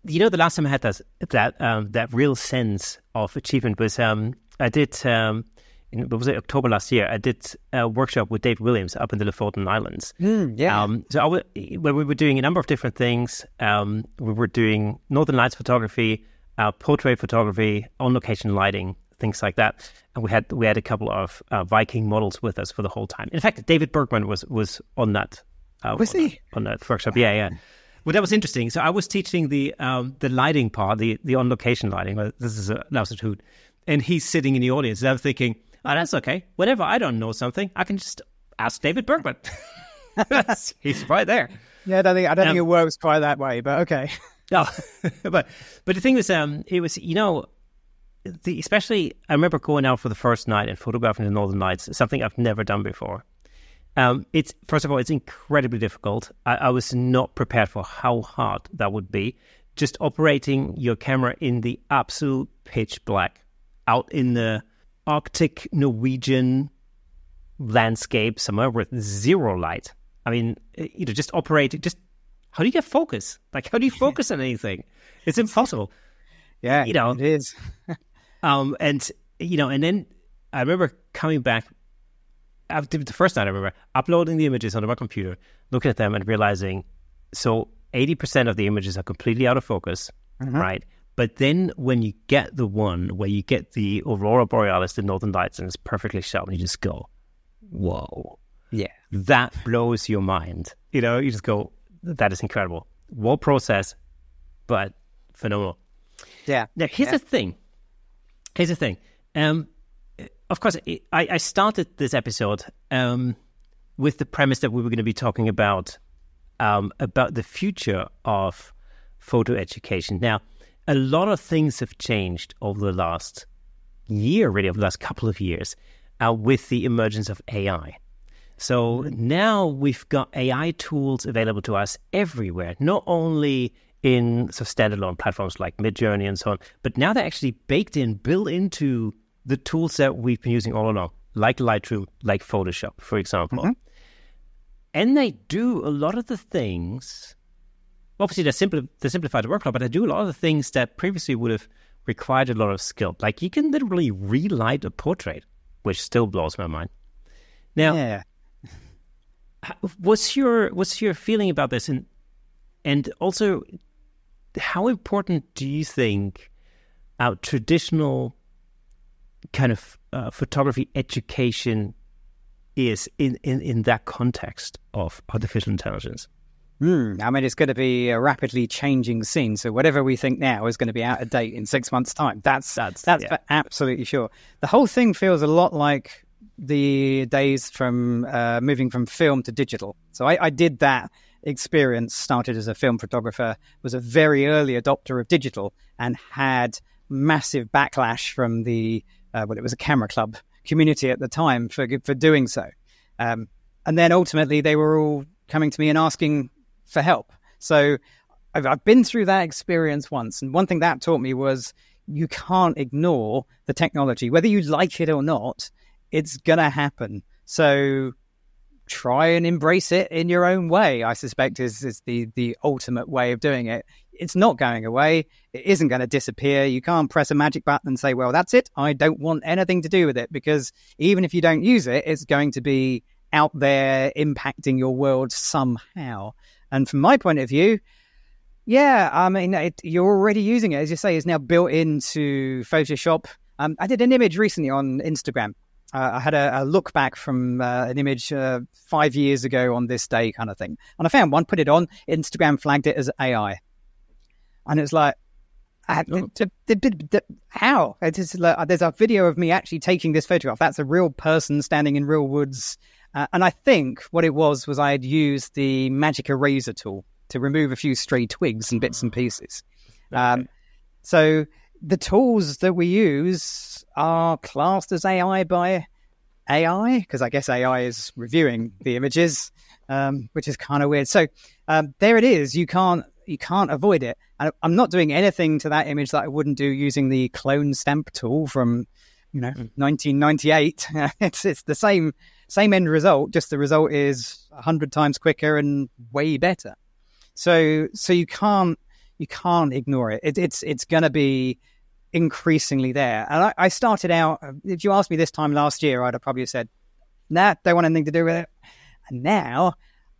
The last time I had that real sense of achievement was I did October last year. I did a workshop with Dave Williams up in the Lofoten Islands. So when we were doing a number of different things, we were doing Northern Lights photography, portrait photography, on-location lighting, things like that. And we had a couple of Viking models with us for the whole time. In fact, David Bergman was on that. Was he? On that workshop? Yeah. Well, that was interesting. So I was teaching the lighting part, the on-location lighting. This is an absolute hoot. And he's sitting in the audience. And I'm thinking, oh, that's okay. Whenever I don't know something, I can just ask David Bergman. He's right there. Yeah, I don't think it works quite that way, but okay. No, but the thing was, it was, especially I remember going out for the first night and photographing the Northern Lights, something I've never done before. It's first of all, it's incredibly difficult. I was not prepared for how hard that would be. Just operating your camera in the absolute pitch black, out in the Arctic Norwegian landscape somewhere with zero light. I mean, just operating. Just how do you get focus? Like, how do you focus on anything? It's impossible. Yeah, it is. And then I remember coming back. The first night I remember uploading the images onto my computer, looking at them and realizing, so 80% of the images are completely out of focus, right? But then when you get the one where you get the Aurora Borealis, the Northern Lights, and it's perfectly sharp, and you just go, whoa. Yeah. That blows your mind. You just go, that is incredible. Well processed, but phenomenal. Yeah. Now, here's the thing. Of course, I started this episode with the premise that we were going to be talking about the future of photo education. Now, a lot of things have changed over the last year, really, over the last couple of years, with the emergence of AI. So now we've got AI tools available to us everywhere, not only in standalone platforms like Midjourney and so on, but now they're actually built into the tools that we've been using all along, like Lightroom, like Photoshop, for example. Mm-hmm. And they do a lot of the things, obviously they simplify the workflow, but they do a lot of the things that previously would have required a lot of skill. Like you can literally relight a portrait, which still blows my mind. Now, what's your feeling about this? And also, how important do you think our traditional kind of photography education is in that context of artificial intelligence? I mean, it's going to be a rapidly changing scene. So whatever we think now is going to be out of date in 6 months' time. That's for absolutely sure. The whole thing feels a lot like the days from moving from film to digital. So I did that experience, started as a film photographer, was a very early adopter of digital, and had massive backlash from the it was a camera club community at the time for doing so. And then ultimately they were all coming to me and asking for help. So I've been through that experience once. And one thing that taught me was you can't ignore the technology. Whether you like it or not, it's going to happen. So try and embrace it in your own way, I suspect is the ultimate way of doing it. It's not going away. It isn't going to disappear. You can't press a magic button and say, well, that's it. I don't want anything to do with it, because even if you don't use it, it's going to be out there impacting your world somehow. And from my point of view, yeah, I mean, you're already using it. As you say, it's now built into Photoshop. I did an image recently on Instagram. I had a look back from an image 5 years ago on this day kind of thing. And I found one, put it on, Instagram flagged it as AI. And it's like, how? It's just like, there's a video of me actually taking this photograph. That's a real person standing in real woods. And I think what it was I had used the magic eraser tool to remove a few stray twigs and bits and pieces. Okay. So the tools that we use are classed as AI by AI, because I guess AI is reviewing the images, which is kind of weird. So there it is. You can't avoid it. And I'm not doing anything to that image that I wouldn't do using the clone stamp tool from 1998. It's the same end result, just the result is 100 times quicker and way better. So you can't ignore it. It's going to be increasingly there. And I started out, if you asked me this time last year, I'd have probably said, nah, don't want anything to do with it. And now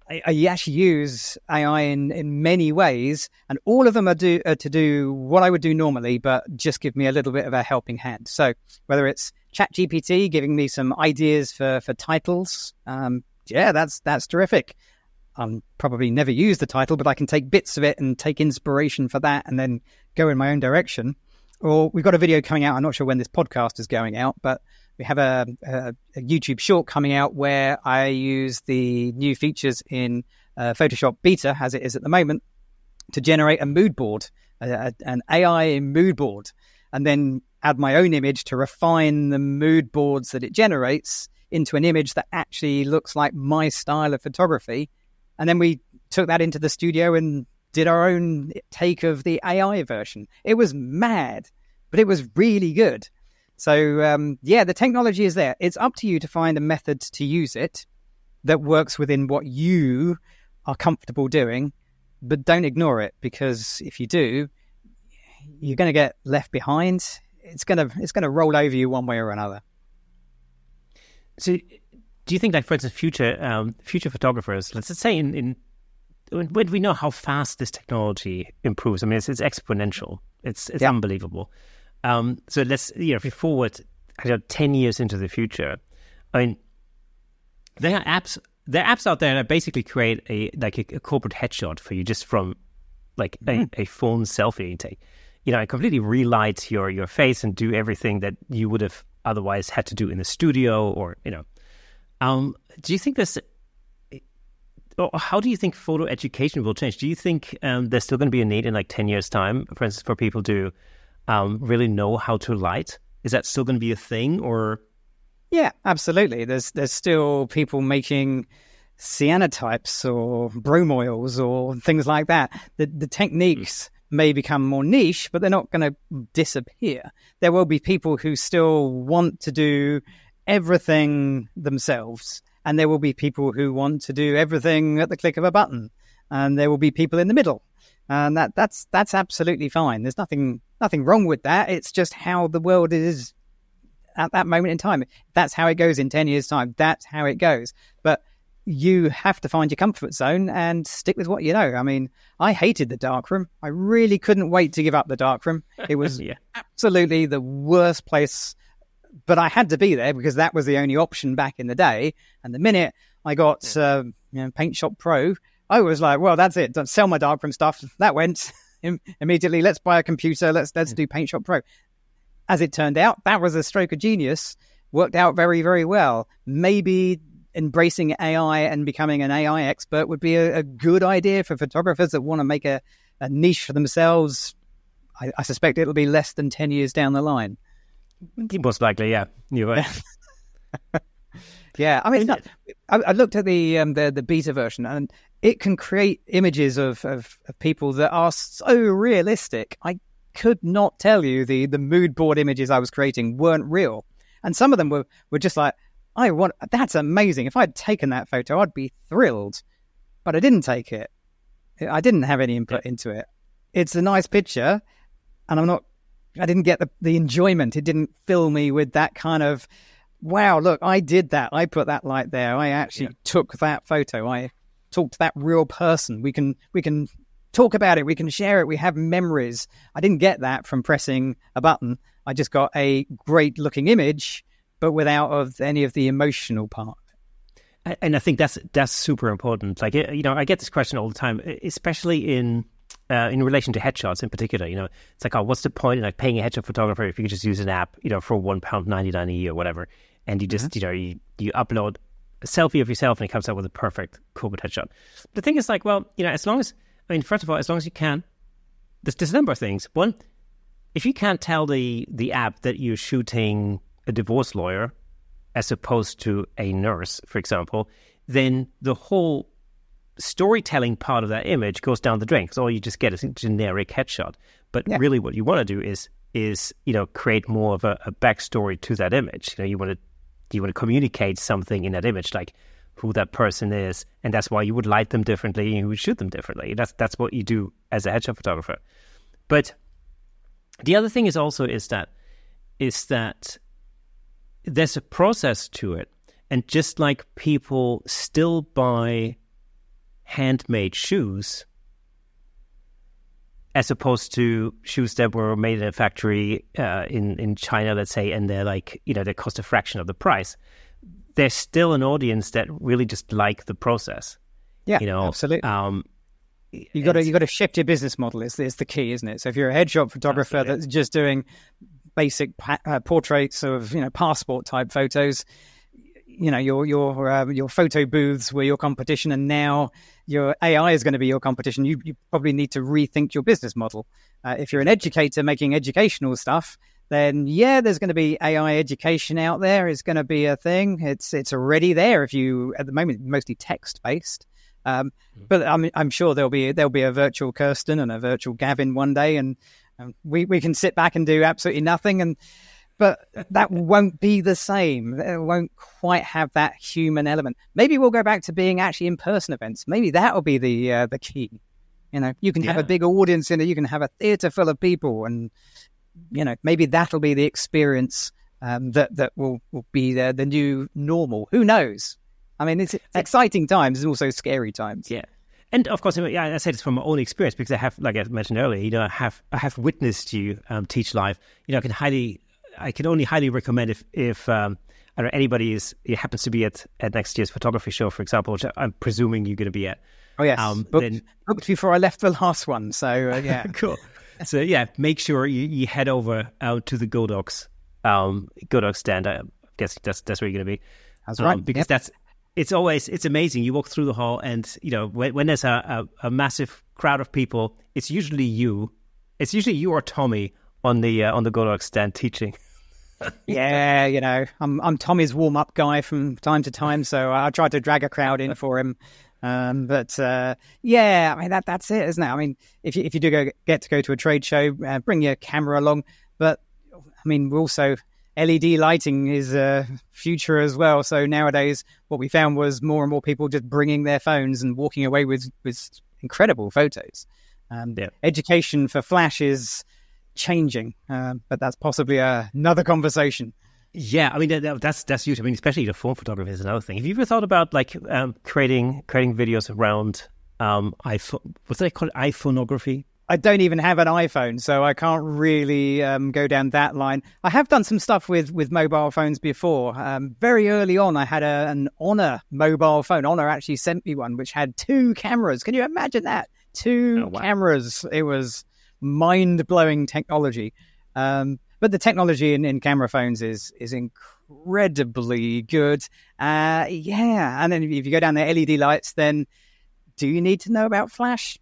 I actually use AI in many ways, and all of them are to do what I would do normally, but just give me a little bit of a helping hand. So whether it's ChatGPT giving me some ideas for titles, that's terrific. I'll probably never use the title, but I can take bits of it and take inspiration for that and then go in my own direction. Or we've got a video coming out. I'm not sure when this podcast is going out, but we have a YouTube short coming out where I use the new features in Photoshop Beta, as it is at the moment, to generate a mood board, an AI mood board, and then add my own image to refine the mood boards that it generates into an image that actually looks like my style of photography. And then we took that into the studio and did our own take of the AI version. It was mad, but it was really good. So, the technology is there. It's up to you to find a method to use it that works within what you are comfortable doing, but don't ignore it, because if you do, you're going to get left behind. It's going to roll over you one way or another. So do you think, like, for instance, future photographers, let's just say when we know how fast this technology improves, I mean, it's exponential. It's unbelievable. So let's, if we forward 10 years into the future, I mean, there are apps there are apps out there that basically create a corporate headshot for you just from like a phone selfie you take. It completely relights your face and do everything that you would have otherwise had to do in the studio or, do you think this, or how do you think photo education will change? Do you think there's still going to be a need in like 10 years time, for instance, for people to really know how to light? Is that still going to be a thing or? Yeah, absolutely. There's still people making cyanotypes or bromoils or things like that. The techniques may become more niche, but they're not going to disappear. There will be people who still want to do everything themselves, and there will be people who want to do everything at the click of a button, and there will be people in the middle, and that's absolutely fine. There's nothing wrong with that. It's just how the world is at that moment in time. That's how it goes in 10 years' time. That's how it goes. But you have to find your comfort zone and stick with what you know. I mean, I hated the darkroom. I really couldn't wait to give up the darkroom. It was absolutely the worst place, but I had to be there because that was the only option back in the day. And the minute I got Paint Shop Pro, I was like, well, that's it. Don't sell my darkroom stuff. That went immediately. Let's buy a computer. Let's do Paint Shop Pro. As it turned out, that was a stroke of genius. Worked out very, very well. Maybe embracing AI and becoming an AI expert would be a good idea for photographers that want to make a niche for themselves. I suspect it'll be less than 10 years down the line. Most likely, yeah. You're right. Yeah, I mean, I looked at the beta version, and it can create images of people that are so realistic. I could not tell you the mood board images I was creating weren't real. And some of them were just like, that's amazing. If I'd taken that photo, I'd be thrilled. But I didn't take it. I didn't have any input into it. It's a nice picture, and I didn't get the enjoyment. It didn't fill me with that kind of, wow, look, I did that. I put that light there. I actually took that photo. I talked to that real person. We can talk about it. We can share it. We have memories. I didn't get that from pressing a button. I just got a great looking image, but without any of the emotional part. And I think that's super important. Like, I get this question all the time, especially in relation to headshots in particular. It's like, oh, what's the point in like paying a headshot photographer if you could just use an app, for £1.99 a year or whatever, and you just you upload a selfie of yourself and it comes out with a perfect corporate headshot. The thing is, like, well, as long as, first of all, as long as you can, there's a number of things. One, if you can't tell the app that you're shooting a divorce lawyer as opposed to a nurse, for example, then the whole storytelling part of that image goes down the drain because all you just get is a generic headshot. But really what you want to do is create more of a backstory to that image. You want to communicate something in that image, like who that person is, and that's why you would light them differently and you would shoot them differently. That's what you do as a headshot photographer. But the other thing is that there's a process to it. And just like people still buy handmade shoes as opposed to shoes that were made in a factory in China, let's say, and they're like, they cost a fraction of the price, there's still an audience that really just like the process. Yeah, absolutely. You got to shift your business model. Is the key, isn't it? So if you're a headshot photographer that's just doing basic portraits of passport type photos, your photo booths were your competition, and now your AI is going to be your competition. You probably need to rethink your business model. If you're an educator making educational stuff, then there's going to be AI education out there. It's going to be a thing. It's already there. If you, at the moment, mostly text based. But I'm sure there'll be a virtual Kirsten and a virtual Gavin one day, and we can sit back and do absolutely nothing. But that won't be the same. It won't quite have that human element. Maybe we'll go back to being actually in-person events. Maybe that'll be the key. You can have a big audience in it. You can have a theater full of people, and maybe that'll be the experience that will be the new normal. Who knows? I mean, it's exciting times and also scary times. Yeah. And of course, I said this from my own experience because I have, like I mentioned earlier, I have witnessed you teach live. I can only highly recommend if I I don't know, anybody happens to be at next year's photography show, for example, which I'm presuming you're going to be at. Oh, yes. Booked before I left the last one. So, yeah. Cool. So, yeah, make sure you head over to the Godox stand. I guess that's where you're going to be. That's right. Because it's amazing. You walk through the hall and, when there's a massive crowd of people, it's usually you. It's usually you or Tommy on the Godox stand teaching. Yeah, I'm Tommy's warm-up guy from time to time, so I try to drag a crowd in for him. But I mean that's it, isn't it? I mean, if you do get to go to a trade show, bring your camera along. But I mean, we're also LED lighting is a future as well. So nowadays, what we found was more and more people just bringing their phones and walking away with incredible photos. Education for flash is changing, but that's possibly another conversation. Yeah, I mean that's huge. I mean, especially the phone photography is another thing. Have you ever thought about creating videos around what's they call it, iPhoneography? I don't even have an iPhone, so I can't really go down that line. I have done some stuff with mobile phones before. Very early on, I had an Honor mobile phone. Honor actually sent me one which had 2 cameras. Can you imagine that? 2 cameras. It was mind-blowing technology. But the technology in camera phones is incredibly good. And then if you go down the LED lights, then do you need to know about flash?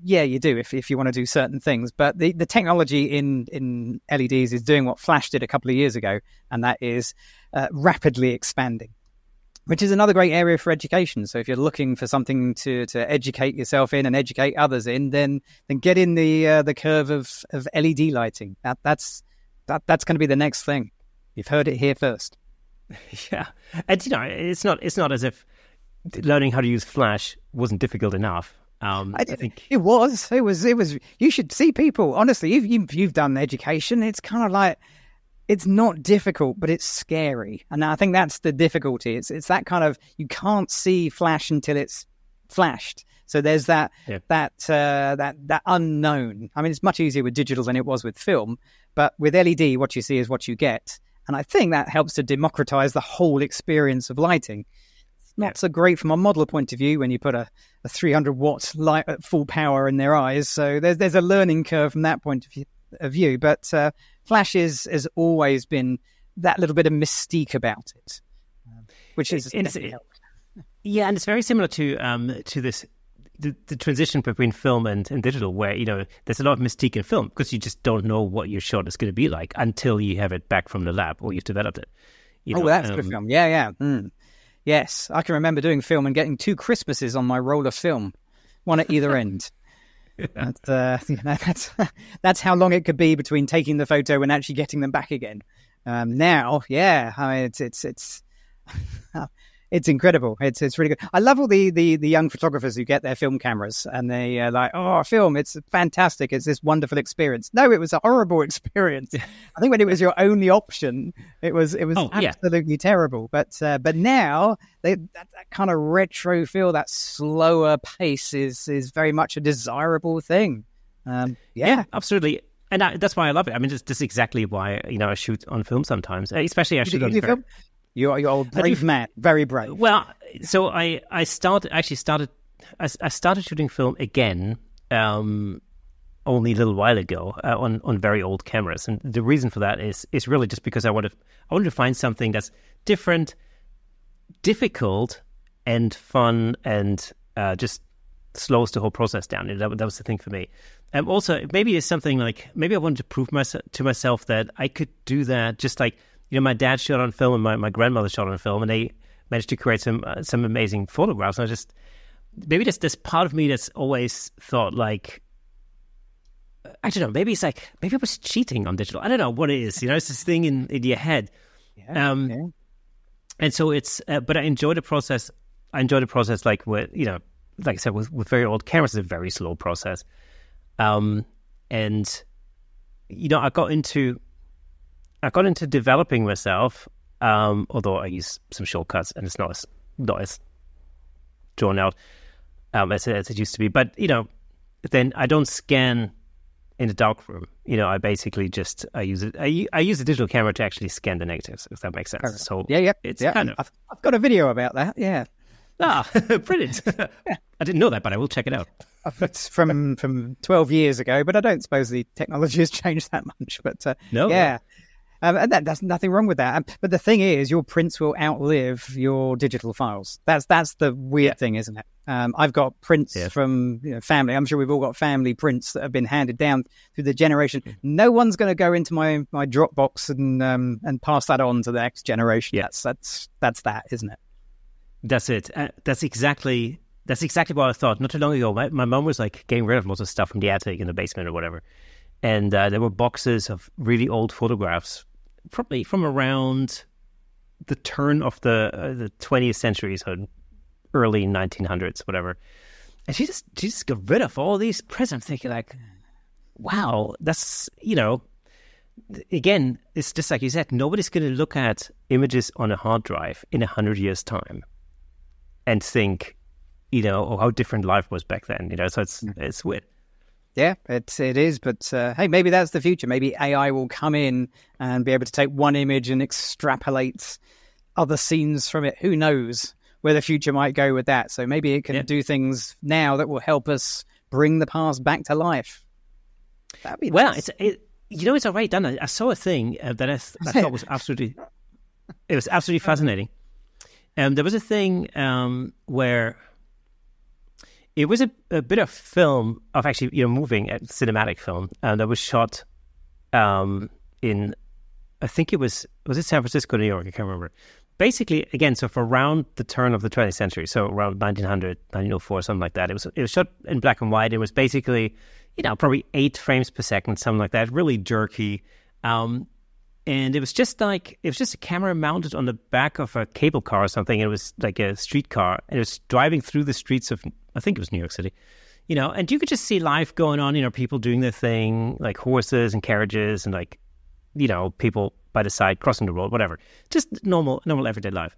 Yeah, you do if you want to do certain things. But the technology in LEDs is doing what flash did a couple of years ago, and that is rapidly expanding, which is another great area for education. So if you're looking for something to educate yourself in and educate others in, then get in the curve of LED lighting. That's going to be the next thing. You've heard it here first. Yeah, and it's not as if learning how to use flash wasn't difficult enough. I think it was. You should see people. Honestly, you've done education. It's kind of like, it's not difficult, but it's scary. And I think that's the difficulty. It's that kind of, you can't see flash until it's flashed. So there's that unknown. I mean, it's much easier with digital than it was with film, but with LED, what you see is what you get. And I think that helps to democratize the whole experience of lighting. Not so great from a modeler point of view when you put a 300-watt light at full power in their eyes. So there's a learning curve from that point of view. But flash has always been that little bit of mystique about it, which is yeah, and it's very similar to this the transition between film and digital, where there's a lot of mystique in film because you just don't know what your shot is going to be like until you have it back from the lab or you've developed it. That's good film. Yeah. Yes, I can remember doing film and getting 2 Christmases on my roll of film, one at either end. That's how long it could be between taking the photo and actually getting them back again. Now, I mean, it's incredible. It's really good. I love all the young photographers who get their film cameras and they are like, oh, film, it's fantastic. It's this wonderful experience. No, it was a horrible experience. I think when it was your only option, it was absolutely terrible. But now that kind of retro feel, that slower pace is very much a desirable thing. Yeah, absolutely. And that's why I love it. I mean, that's exactly why I shoot on film sometimes, especially I shoot on film. You're a brave man, very brave. Well, so I started shooting film again only a little while ago on very old cameras, and the reason for that is really just because I wanted to find something that's different, difficult, and fun, and just slows the whole process down. That was the thing for me. Also, maybe it's something like maybe I wanted to prove to myself that I could do that, just like. My dad shot on film and my grandmother shot on film, and they managed to create some amazing photographs. And maybe this part of me that's always thought like, I don't know, maybe it's like, maybe I was cheating on digital. I don't know what it is. It's this thing in your head. Yeah. And so but I enjoy the process. Like with, like I said, with very old cameras, it's a very slow process. And, I got into developing myself, although I use some shortcuts and it's not as drawn out as it used to be. But then I don't scan in the darkroom, I basically just I use a digital camera to actually scan the negatives, if that makes sense. So it's kind of I've got a video about that. Yeah. Brilliant. I didn't know that, but I will check it out. It's from 12 years ago, but I don't suppose the technology has changed that much. But no, yeah. And there's nothing wrong with that. But the thing is, your prints will outlive your digital files. That's the weird thing, isn't it? I've got prints from family. I'm sure we've all got family prints that have been handed down through the generation. No one's going to go into my Dropbox and pass that on to the next generation. Yeah. That's that, isn't it? That's it. That's exactly what I thought. Not too long ago, my mom was like getting rid of lots of stuff from the attic in the basement or whatever. And there were boxes of really old photographs, probably from around the turn of the 20th century, so early 1900s, whatever. And she just got rid of all these prints. I'm thinking like, wow, that's, again, it's just like you said, nobody's going to look at images on a hard drive in 100 years' time and think, how different life was back then, so it's weird. Yeah, it is. But hey, maybe that's the future. Maybe AI will come in and be able to take one image and extrapolate other scenes from it. Who knows where the future might go with that? So maybe it can do things now that will help us bring the past back to life. That'd be nice. It's already done. I saw a thing that I thought was absolutely fascinating. There was a thing where it was a bit of film of actually, moving cinematic film that was shot in, I think it was it San Francisco, New York? I can't remember. Basically, again, so for around the turn of the 20th century, so around 1900, 1904, something like that. It was shot in black and white. It was basically, probably 8 frames per second, something like that, really jerky. And it was just a camera mounted on the back of a cable car or something. It was like a street car, and it was driving through the streets of, I think it was New York City, and you could just see life going on, people doing their thing, like horses and carriages and like, people by the side crossing the road, whatever. Just normal everyday life.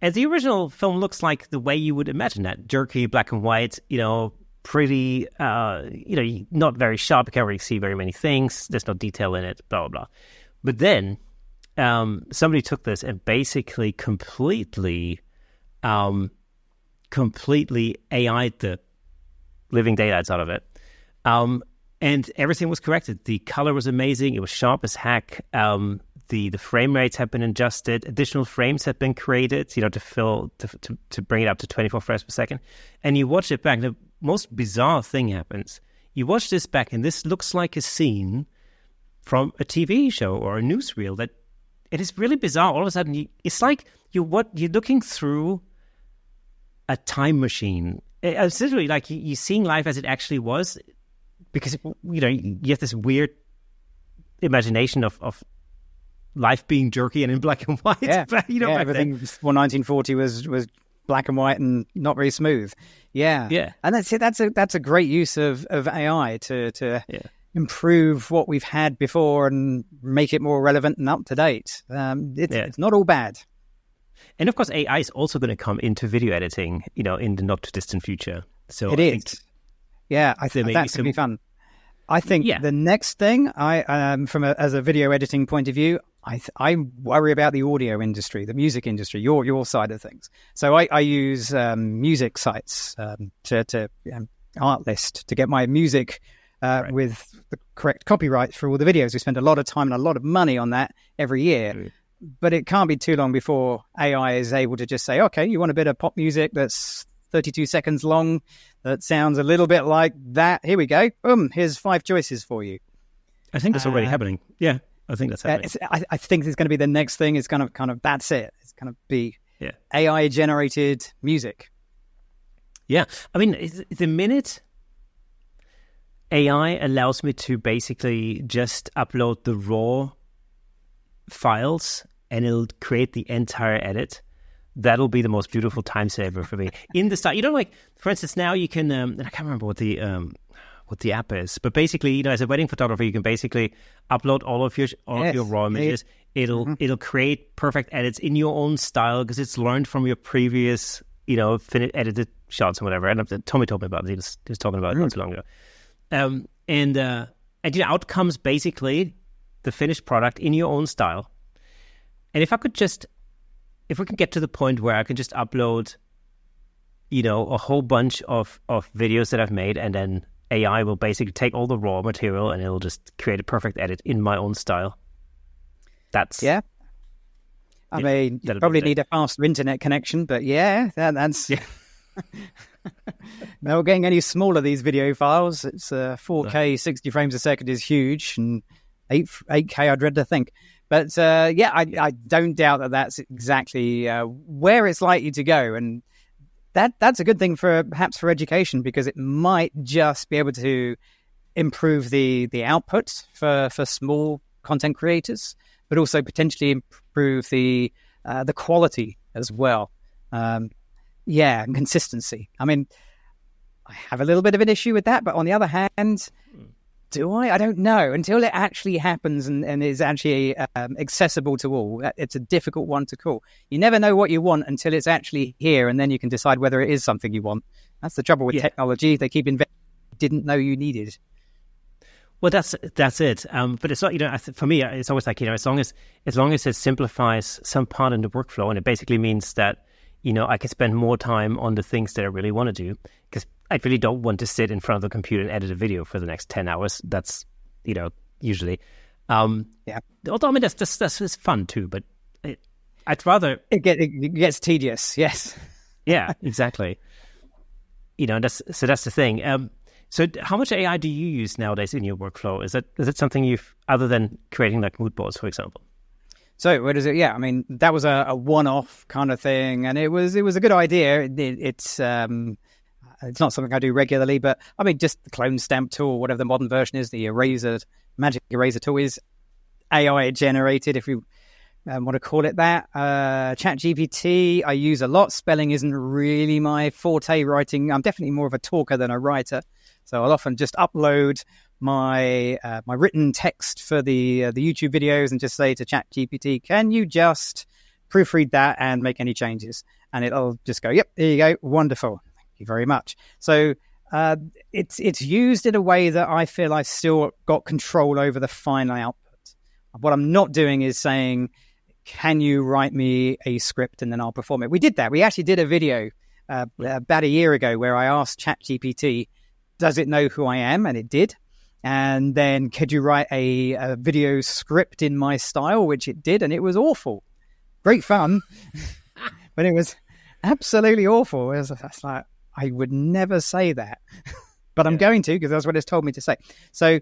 And the original film looks like the way you would imagine that. Jerky, black and white, pretty, not very sharp. You can't really see very many things. There's no detail in it, blah, blah, blah. But then somebody took this and basically completely AI'd the living daylights out of it. And everything was corrected. The color was amazing. It was sharp as heck. The frame rates have been adjusted. Additional frames have been created, to bring it up to 24 frames per second. And you watch it back. The most bizarre thing happens. You watch this back, and this looks like a scene from a TV show or a newsreel. That it is really bizarre. All of a sudden, it's like you're looking through a time machine. It's literally like you're seeing life as it actually was, because you have this weird imagination of life being jerky and in black and white. Yeah, everything before 1940 was black and white and not very smooth. Yeah. And that's a great use of AI to improve what we've had before and make it more relevant and up to date. It's not all bad. And of course, AI is also going to come into video editing, in the not too distant future. So it is. Yeah, I think that's going to be fun. I think the next thing, as a video editing point of view, I worry about the audio industry, the music industry, your side of things. So I use music sites to Artlist to get my music with the correct copyright for all the videos. We spend a lot of time and a lot of money on that every year. But it can't be too long before AI is able to just say, okay, you want a bit of pop music that's 32 seconds long, that sounds a little bit like that. Here we go. Boom, here's 5 choices for you. I think that's already happening. Yeah, I think that's happening. I think it's going to be the next thing. It's kind of that's it. It's going to be AI-generated music. Yeah. I mean, the minute AI allows me to basically just upload the raw files and it'll create the entire edit, that'll be the most beautiful time saver for me. In the style, like, for instance, now you can, I can't remember what the app is, but basically, as a wedding photographer, you can basically upload all of your raw images. It'll create perfect edits in your own style because it's learned from your previous, edited shots and whatever. And Tommy told me about it. He was talking about it not too long ago. And And out comes basically the finished product in your own style. And if we can get to the point where I can just upload, a whole bunch of videos that I've made, and then AI will basically take all the raw material and it'll just create a perfect edit in my own style. I mean, you probably need a faster internet connection, but that's... Yeah. Not getting any smaller, these video files. It's 4K, 60 frames a second is huge, and 8K I'd dread to think. But I don't doubt that that's exactly where it's likely to go. And that's a good thing perhaps for education, because it might just be able to improve the output for small content creators, but also potentially improve the quality as well. And consistency. I mean, I have a little bit of an issue with that, but on the other hand, do I? I don't know. Until it actually happens and is actually accessible to all, it's a difficult one to call. You never know what you want until it's actually here, and then you can decide whether it is something you want. That's the trouble with technology. They keep inventing didn't know you needed. Well, that's it. But it's not, for me, it's always like, as long as it simplifies some part in the workflow, and it basically means that, I can spend more time on the things that I really want to do, because I really don't want to sit in front of the computer and edit a video for the next 10 hours. That's, usually. Although, I mean, that's fun too, but I'd rather... It gets tedious, yes. Yeah, exactly. That's the thing. So how much AI do you use nowadays in your workflow? Is it something other than creating like mood boards, for example? So what is it? Yeah, I mean, that was a one-off kind of thing, and it was a good idea. It's not something I do regularly, but I mean, just the clone stamp tool, whatever the modern version is, the magic eraser tool is AI generated, if you want to call it that. ChatGPT, I use a lot. Spelling isn't really my forte. Writing, I'm definitely more of a talker than a writer, so I'll often just upload my written text for the YouTube videos and just say to ChatGPT, can you just proofread that and make any changes? And it'll just go, yep, there you go, wonderful, thank you very much. So it's used in a way that I feel I've still got control over the final output. What I'm not doing is saying, can you write me a script and then I'll perform it? We did that. We actually did a video about a year ago where I asked ChatGPT, does it know who I am? And it did. And then, could you write a video script in my style? Which it did, and it was awful. Great fun, but it was absolutely awful. It's like, I would never say that, but I'm going to, because that's what it's told me to say. So,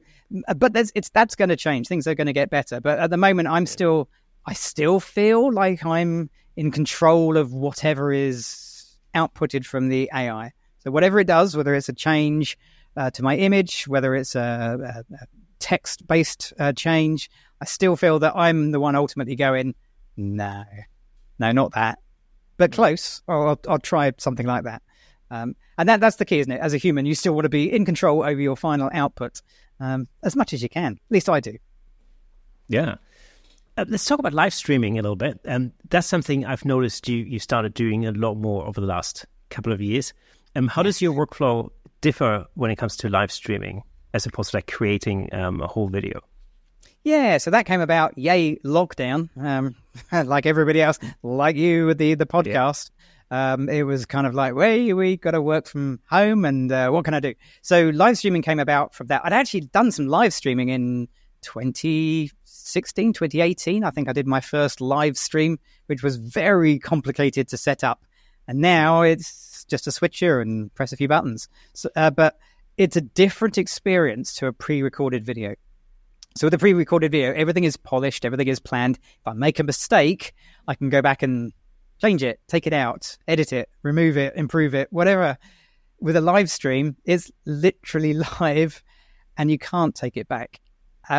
but that's going to change. Things are going to get better. But at the moment, I still feel like I'm in control of whatever is outputted from the AI. So whatever it does, whether it's a change to my image, whether it's a text-based change, I still feel that I'm the one ultimately going, no, not that, but close. Or I'll try something like that. And that's the key, isn't it? As a human, you still want to be in control over your final output as much as you can. At least I do. Yeah. Let's talk about live streaming a little bit. That's something I've noticed you started doing a lot more over the last couple of years. How does your workflow differ when it comes to live streaming as opposed to like creating a whole video? Yeah, so that came about, lockdown, like everybody else, like you with the podcast. It was kind of like, we got to work from home, and what can I do? So live streaming came about from that. I'd actually done some live streaming in 2016, 2018. I think I did my first live stream, which was very complicated to set up. And now it's just a switcher and press a few buttons. So, but it's a different experience to a pre-recorded video. So with a pre-recorded video, everything is polished, everything is planned. If I make a mistake, I can go back and change it, take it out, edit it, remove it, improve it, whatever. With a live stream, it's literally live and you can't take it back,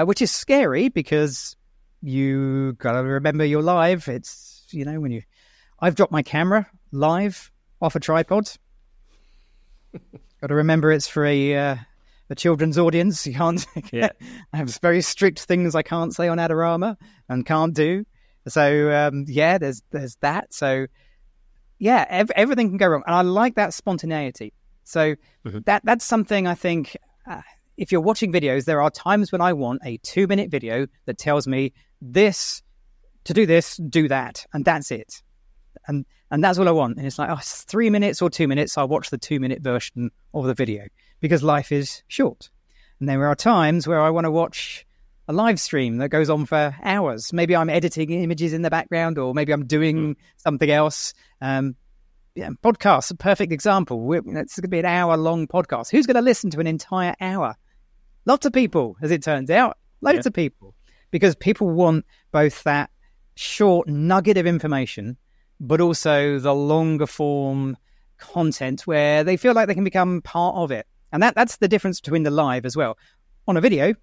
which is scary because you got to remember you're live. It's, I've dropped my camera live off a tripod. Got to remember it's for a children's audience. You can't. I have very strict things I can't say on Adorama and can't do. So there's that. So everything can go wrong, and I like that spontaneity. So that's something I think if you're watching videos, there are times when I want a 2-minute video that tells me this, to do this, do that, and that's it. And that's all I want. And it's like, it's 3 minutes or 2 minutes. I'll watch the 2-minute version of the video because life is short. And there are times where I want to watch a live stream that goes on for hours. Maybe I'm editing images in the background, or maybe I'm doing something else. Podcasts, a perfect example. It's going to be an hour-long podcast. Who's going to listen to an entire hour? Lots of people, as it turns out. Loads of people. Because people want both that short nugget of information, but also the longer form content where they feel like they can become part of it. And that's the difference between the live as well. On a video,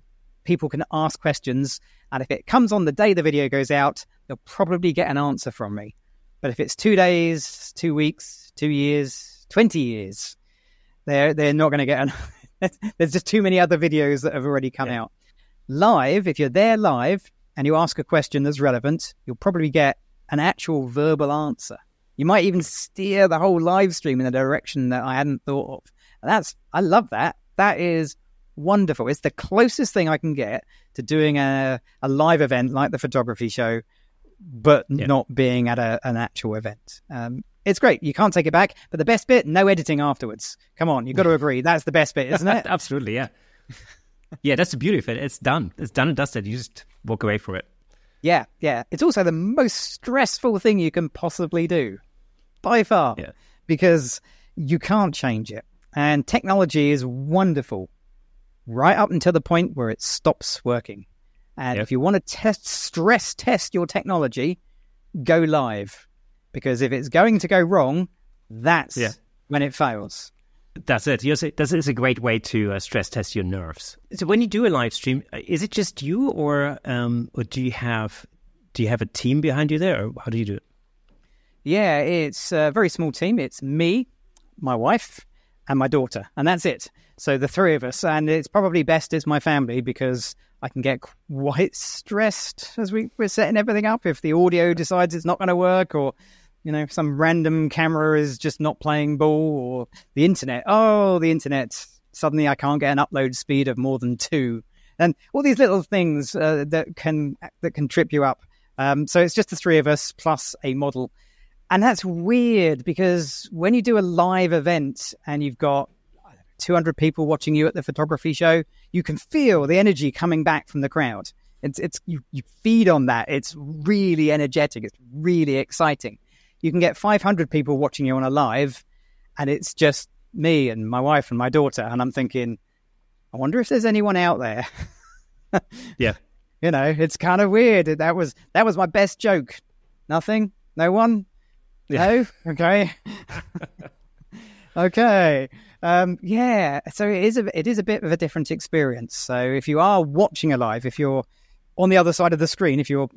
people can ask questions, and if it comes on the day the video goes out, they'll probably get an answer from me. But if it's 2 days, 2 weeks, 2 years, 20 years, they're not going to get there's just too many other videos that have already come out. Live, if you're there live and you ask a question that's relevant, you'll probably get an actual verbal answer. You might even steer the whole live stream in a direction that I hadn't thought of. And I love that. That is wonderful. It's the closest thing I can get to doing a live event like the photography show, but not being at an actual event. It's great. You can't take it back. But the best bit, no editing afterwards. Come on, you've got to agree. That's the best bit, isn't it? Absolutely, yeah. Yeah, that's the beauty of it. It's done. It's done and dusted. You just walk away from it. Yeah. It's also the most stressful thing you can possibly do, by far, because you can't change it. And technology is wonderful right up until the point where it stops working. And if you want to stress test your technology, go live. Because if it's going to go wrong, that's when it fails. That's it. This is a great way to stress test your nerves. So when you do a live stream, is it just you, or do you have a team behind you there, or how do you do it? Yeah, it's a very small team. It's me, my wife, and my daughter, and that's it. So the three of us, and it's probably best it's my family because I can get quite stressed as we're setting everything up. If the audio decides it's not going to work, or some random camera is just not playing ball, or the internet. Oh, the internet. Suddenly I can't get an upload speed of more than 2. And all these little things that can trip you up. So it's just the three of us plus a model. And that's weird because when you do a live event and you've got 200 people watching you at the photography show, you can feel the energy coming back from the crowd. You feed on that. It's really energetic. It's really exciting. You can get 500 people watching you on a live, and it's just me and my wife and my daughter. And I'm thinking, I wonder if there's anyone out there. Yeah. It's kind of weird. That was my best joke. Nothing? No one? Yeah. No? Okay. Okay. So it is a bit of a different experience. So if you are watching a live, if you're on the other side of the screen, if you're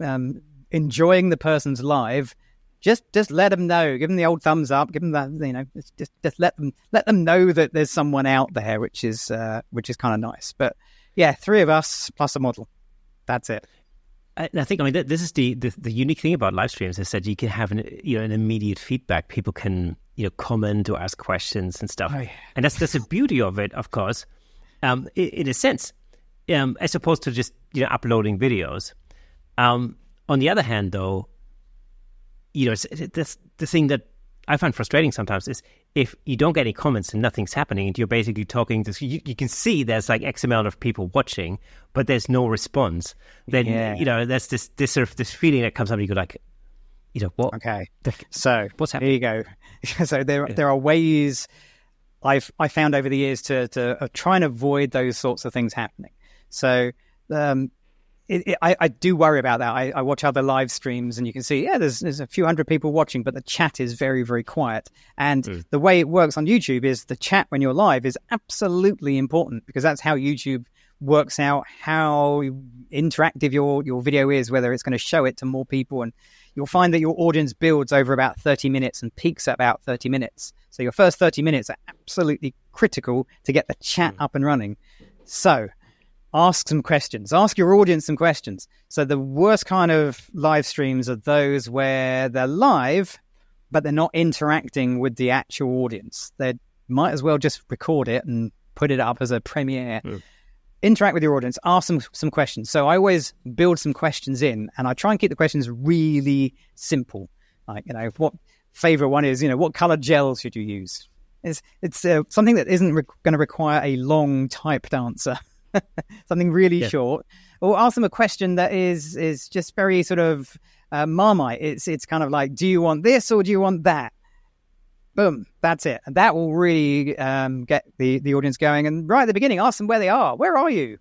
enjoying the person's live, just let them know. Give them the old thumbs up. Give them that. Just let them know that there's someone out there, which is kind of nice. But yeah, 3 of us plus a model. That's it. I think this is the unique thing about live streams is that you can have an immediate feedback. People can comment or ask questions and stuff, and that's the beauty of it, of course. In a sense, as opposed to just uploading videos. On the other hand, though, the thing that I find frustrating sometimes is if you don't get any comments and nothing's happening, and you're basically talking to you can see there's like X amount of people watching, but there's no response. Then there's this sort of this feeling that comes up. And you go like, what? Okay, so what's happening? Here you go. So there are ways I found over the years to try and avoid those sorts of things happening. So I do worry about that. I watch other live streams and you can see, there's a few hundred people watching, but the chat is very, very quiet. And the way it works on YouTube is the chat when you're live is absolutely important because that's how YouTube works out how interactive your video is, whether it's going to show it to more people. And you'll find that your audience builds over about 30 minutes and peaks at about 30 minutes. So your first 30 minutes are absolutely critical to get the chat up and running. So ask some questions. Ask your audience some questions. So the worst kind of live streams are those where they're live, but they're not interacting with the actual audience. They might as well just record it and put it up as a premiere. interact with your audience, ask them some questions. So I always build some questions in, and I try and keep the questions really simple. Like, what favorite one is, what color gel should you use? It's something that isn't going to require a long typed answer, something really short. Or ask them a question that is just very sort of Marmite. It's kind of like, do you want this or do you want that? Boom, that's it. And that will really get the audience going. And right at the beginning, ask them where they are. Where are you?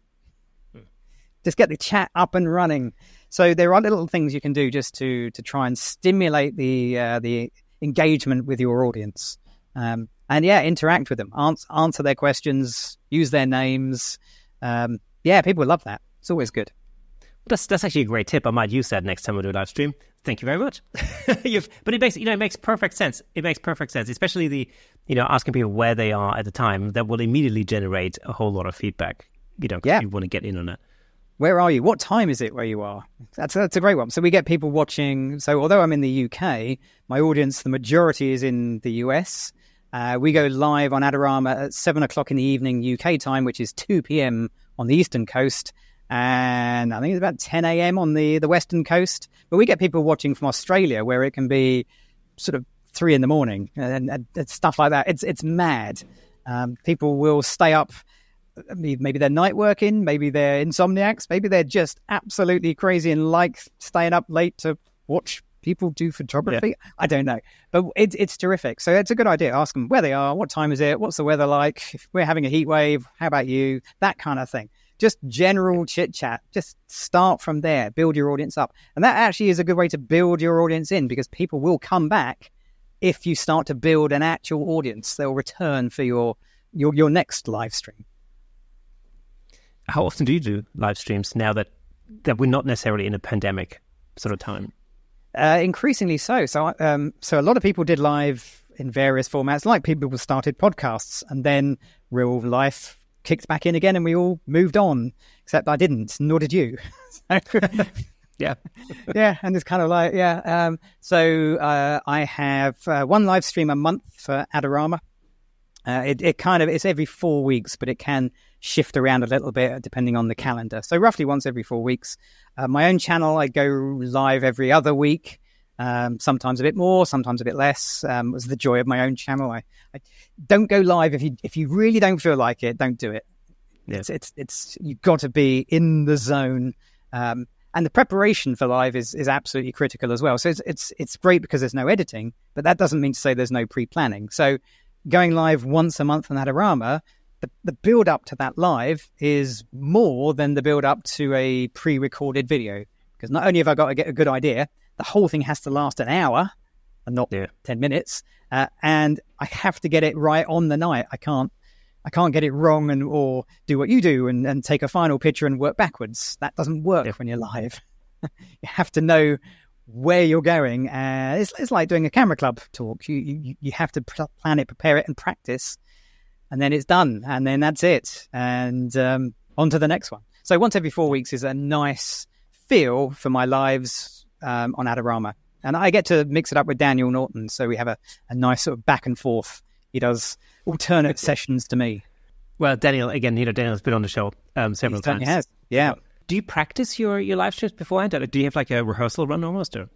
Just get the chat up and running. So there are little things you can do just to try and stimulate the engagement with your audience. And interact with them, answer their questions, use their names. People love that. It's always good. That's actually a great tip. I might use that next time we do a live stream. Thank you very much. But it makes perfect sense. It makes perfect sense, especially the asking people where they are at the time. That will immediately generate a whole lot of feedback. Because you want to get in on it. Where are you? What time is it where you are? That's a great one. So we get people watching. So although I'm in the UK, my audience, the majority is in the US. We go live on Adorama at 7:00 in the evening UK time, which is 2 p.m. on the Eastern Coast. And I think it's about 10 a.m. on the Western Coast. But we get people watching from Australia where it can be sort of 3 in the morning and stuff like that. It's mad. People will stay up. Maybe they're night working. Maybe they're insomniacs. Maybe they're just absolutely crazy and like staying up late to watch people do photography. Yeah. I don't know. But it's terrific. So it's a good idea. Ask them where they are. What time is it? What's the weather like? If we're having a heat wave, how about you? That kind of thing. Just general chit chat. Just start from there. Build your audience up. And that actually is a good way to build your audience in, because people will come back if you start to build an actual audience. They'll return for your next live stream. How often do you do live streams now that we're not necessarily in a pandemic sort of time? Increasingly so. So a lot of people did live in various formats, like people started podcasts, and then real life kicked back in again and we all moved on, except I didn't, nor did you. Yeah. And it's kind of like, so I have one live stream a month for Adorama. It's every 4 weeks, but it can shift around a little bit depending on the calendar. So roughly once every 4 weeks. My own channel, I go live every other week. Sometimes a bit more, sometimes a bit less. Was the joy of my own channel. I don't go live if you really don't feel like it. Don't do it. Yeah. It's you've got to be in the zone. And the preparation for live is absolutely critical as well. So it's great because there's no editing, but that doesn't mean to say there's no pre-planning. So going live once a month on Adorama, the build up to that live is more than the build up to a pre-recorded video. Because not only have I got to get a good idea, the whole thing has to last an hour and not 10 minutes. And I have to get it right on the night. I can't get it wrong or do what you do and take a final picture and work backwards. That doesn't work when you're live. You have to know where you're going. It's like doing a camera club talk. You have to plan it, prepare it, and practice. And then it's done. And then that's it. And on to the next one. So once every 4 weeks is a nice feel for my lives on Adorama. And I get to mix it up with Daniel Norton. So we have a nice sort of back and forth. He does alternate sessions to me. Well, Daniel, again, Daniel's been on the show several times. He has, yeah. Do you practice your live streams beforehand? Do you have like a rehearsal run almost? Or?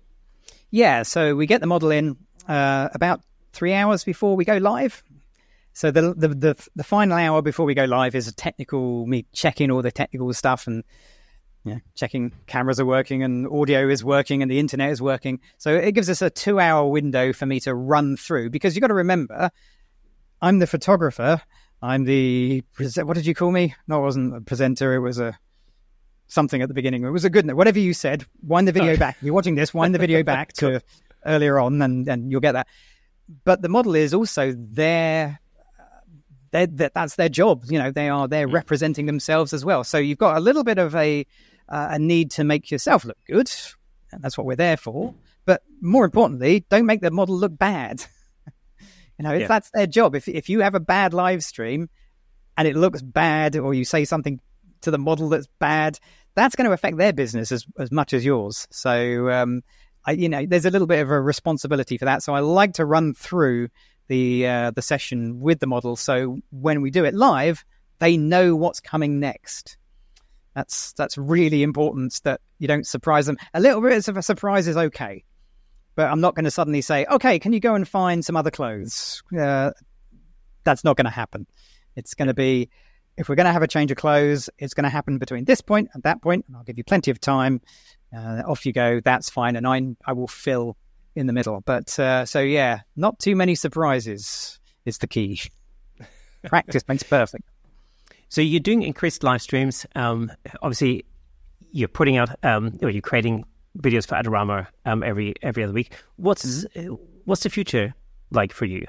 Yeah, so we get the model in about 3 hours before we go live. So the final hour before we go live is me checking all the technical stuff and checking cameras are working and audio is working and the internet is working. So it gives us a 2-hour window for me to run through, because you've got to remember, I'm the photographer. I'm the what did you call me? No, it wasn't a presenter. It was something at the beginning. It was a good note. Whatever you said, wind the video back. If you're watching this, wind the video back to earlier on and you'll get that. But the model is also there. That's their job. They're representing themselves as well. So you've got a little bit of a need to make yourself look good. And that's what we're there for. But more importantly, don't make the model look bad. That's their job. If you have a bad live stream and it looks bad, or you say something to the model that's bad, that's going to affect their business as much as yours. So, there's a little bit of a responsibility for that. So I like to run through the session with the model. So when we do it live, They know what's coming next. That's really important, that you don't surprise them. A little bit of a surprise is okay, but I'm not going to suddenly say, okay, can you go and find some other clothes? That's not going to happen. It's going to be, if we're going to have a change of clothes, it's going to happen between this point and that point, and I'll give you plenty of time. Off you go. That's fine, and I will fill in the middle. But so yeah, not too many surprises is the key. Practice makes perfect. So you're doing increased live streams. Obviously, you're putting out, or you're creating videos for Adorama every other week. What's the future like for you?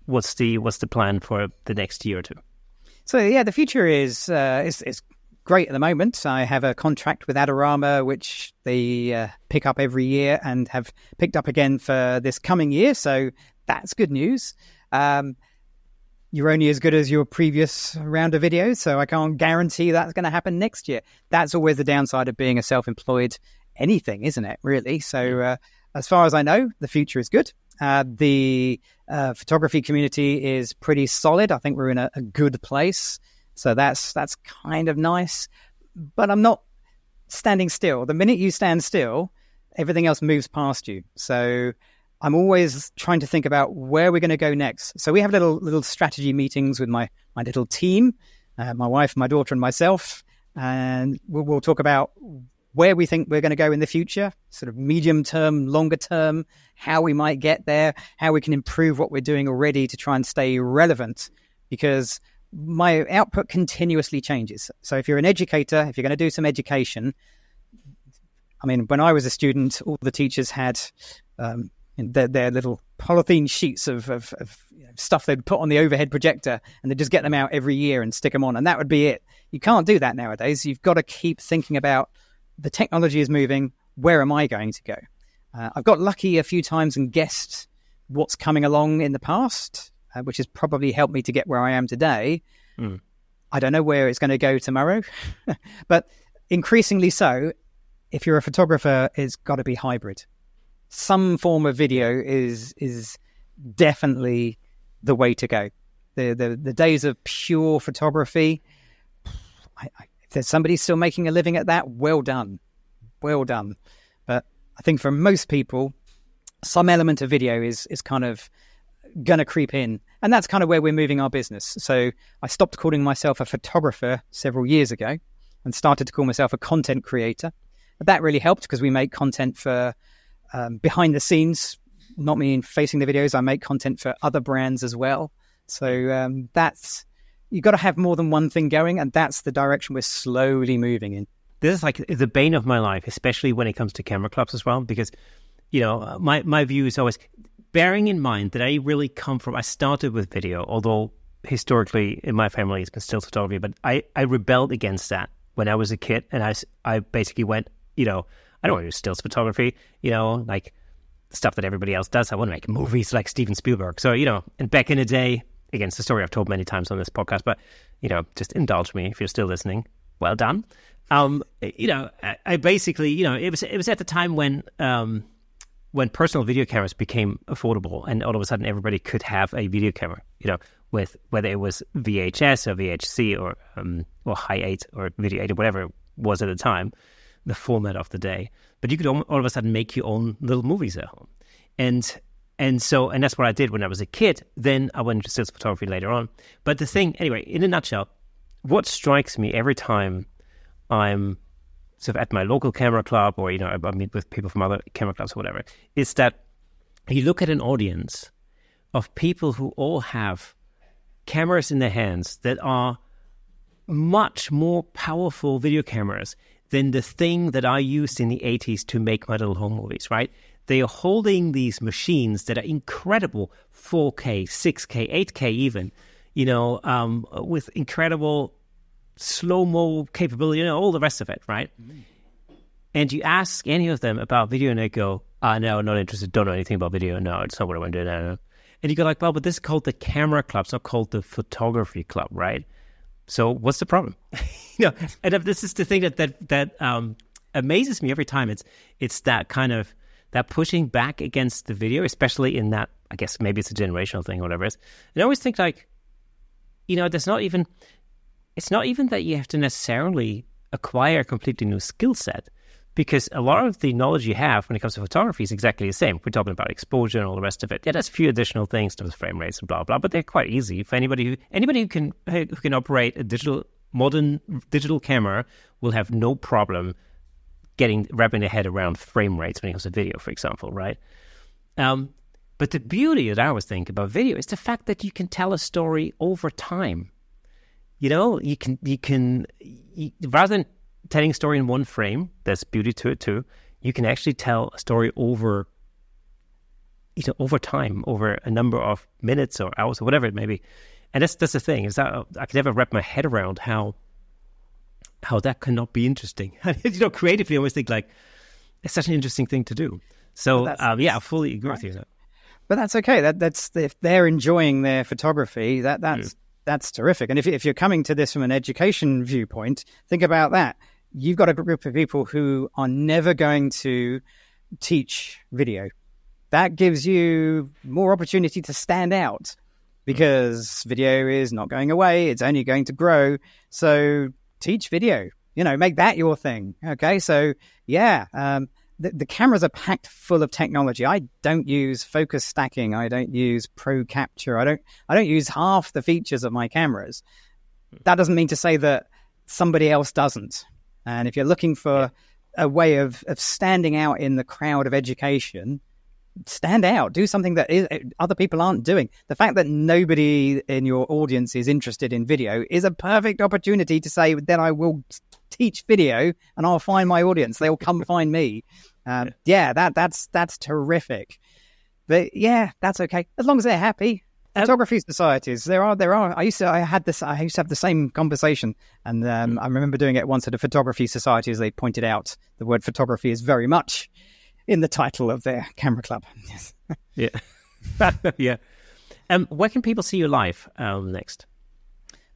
What's the plan for the next year or two? So yeah, the future is great at the moment. I have a contract with Adorama, which they pick up every year and have picked up again for this coming year. So that's good news. You're only as good as your previous round of videos, so I can't guarantee that's going to happen next year. That's always the downside of being a self-employed anything, isn't it, really? So as far as I know, the future is good. The photography community is pretty solid. I think we're in a good place. So that's kind of nice. But I'm not standing still. The minute you stand still, everything else moves past you. So I'm always trying to think about where we're going to go next. So we have little strategy meetings with my little team, my wife, my daughter, and myself. And we'll talk about where we think we're going to go in the future, sort of medium term, longer term, how we might get there, how we can improve what we're doing already to try and stay relevant, because my output continuously changes. So if you're an educator, if you're going to do some education, I mean, when I was a student, all the teachers had their little polythene sheets of stuff they'd put on the overhead projector, and they'd just get them out every year and stick them on, and that would be it. You can't do that nowadays. You've got to keep thinking about the technology is moving. Where am I going to go? I've got lucky a few times and guessed what's coming along in the past, which has probably helped me to get where I am today. I don't know where it's going to go tomorrow, but increasingly so, if you're a photographer, it's got to be hybrid. Some form of video is definitely the way to go. The days of pure photography, if there's somebody still making a living at that, well done. But I think for most people, some element of video is kind of going to creep in. And that's kind of where we're moving our business. So I stopped calling myself a photographer several years ago and started to call myself a content creator. But that really helped, because we make content for behind the scenes, not me facing the videos. I make content for other brands as well. So that's, you've got to have more than one thing going, and that's the direction we're slowly moving in. This is like the bane of my life, especially when it comes to camera clubs as well, because, you know, my view is always, bearing in mind that I started with video, although historically in my family it's been still photography, but I rebelled against that when I was a kid, and I basically went, you know, I don't want to do stills photography, you know, like stuff that everybody else does. I want to make movies like Steven Spielberg. So, you know, and back in the day, again, it's a story I've told many times on this podcast, but, you know, just indulge me if you're still listening. Well done. You know, I basically, you know, it was at the time when personal video cameras became affordable, and all of a sudden everybody could have a video camera, you know, with whether it was VHS or VHC or High 8 or Video 8 or whatever it was at the time, the format of the day. But you could all of a sudden make your own little movies at home. And that's what I did when I was a kid. Then I went into stills photography later on. But the thing, anyway, in a nutshell, what strikes me every time I'm sort of at my local camera club, or, you know, I meet with people from other camera clubs or whatever, is that you look at an audience of people who all have cameras in their hands that are much more powerful video cameras than the thing that I used in the 80s to make my little home movies, right? They are holding these machines that are incredible, 4K, 6K, 8K even, you know, with incredible slow-mo capability, you know, all the rest of it, right? And you ask any of them about video, and they go, no, not interested, don't know anything about video, no, it's not what I want to do, no. And you go like, well, but this is called the camera club, it's not called the photography club, right? So what's the problem? You know, and this is the thing that amazes me every time. It's that kind of, that pushing back against the video, especially in that, I guess maybe it's a generational thing or whatever it is. And I always think like, you know, there's not even, it's not even that you have to necessarily acquire a completely new skill set, because a lot of the knowledge you have when it comes to photography is exactly the same. We're talking about exposure and all the rest of it. Yeah, there's a few additional things to the frame rates and blah, blah, but they're quite easy. For anybody who can operate a modern digital camera will have no problem wrapping their head around frame rates when it comes to video, for example, right? But the beauty that I always think about video is the fact that you can tell a story over time. You know, you can rather than telling a story in one frame, there's beauty to it too. You can actually tell a story over time, over a number of minutes or hours or whatever it may be. And that's the thing, is that I can never wrap my head around how that cannot be interesting. Creatively, I always think like it's such an interesting thing to do. So I fully agree with you. But that's okay. That's if they're enjoying their photography, that's terrific. And if you're coming to this from an education viewpoint, think about that. You've got a group of people who are never going to teach video. That gives you more opportunity to stand out, because video is not going away. It's only going to grow. So teach video, make that your thing. Okay. So the cameras are packed full of technology. I don't use focus stacking. I don't use pro capture. I don't use half the features of my cameras. That doesn't mean to say that somebody else doesn't. And if you're looking for a way of standing out in the crowd of education, stand out. Do something that other people aren't doing. The fact that nobody in your audience is interested in video is a perfect opportunity to say, then I will teach video and I'll find my audience. They'll come find me. That's terrific. But that's okay, as long as they're happy. Photography societies, there are. I used to have the same conversation, and I remember doing it once at a photography society, as they pointed out the word photography is very much in the title of their camera club. Yes. Yeah. Where can people see you live next?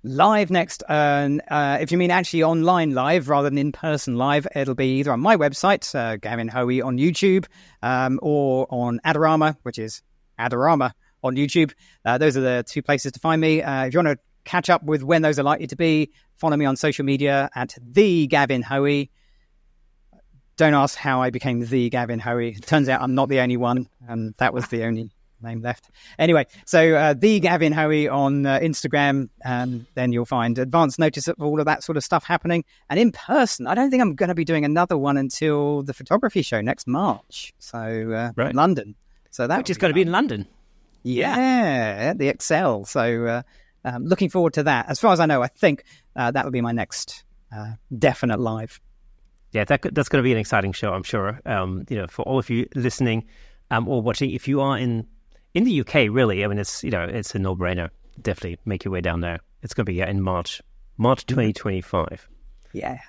Live next, if you mean actually online live rather than in-person live, it'll be either on my website, Gavin Hoey on YouTube, or on Adorama, which is Adorama on YouTube. Those are the two places to find me. If you want to catch up with when those are likely to be, follow me on social media at the Gavin Hoey. Don't ask how I became the Gavin Hoey. It turns out I'm not the only one, and that was the only name left. Anyway, so the Gavin Hoey on Instagram, and then you'll find advance notice of all of that sort of stuff happening. And in person, I don't think I'm going to be doing another one until the photography show next March. So London. So that which is going to be in London. Yeah, the Excel. So looking forward to that. As far as I know, I think that will be my next definite live. Yeah, that's going to be an exciting show, I'm sure. For all of you listening or watching, if you are in the UK, really, I mean, it's a no-brainer. Definitely make your way down there. It's going to be in March 2025. Yeah.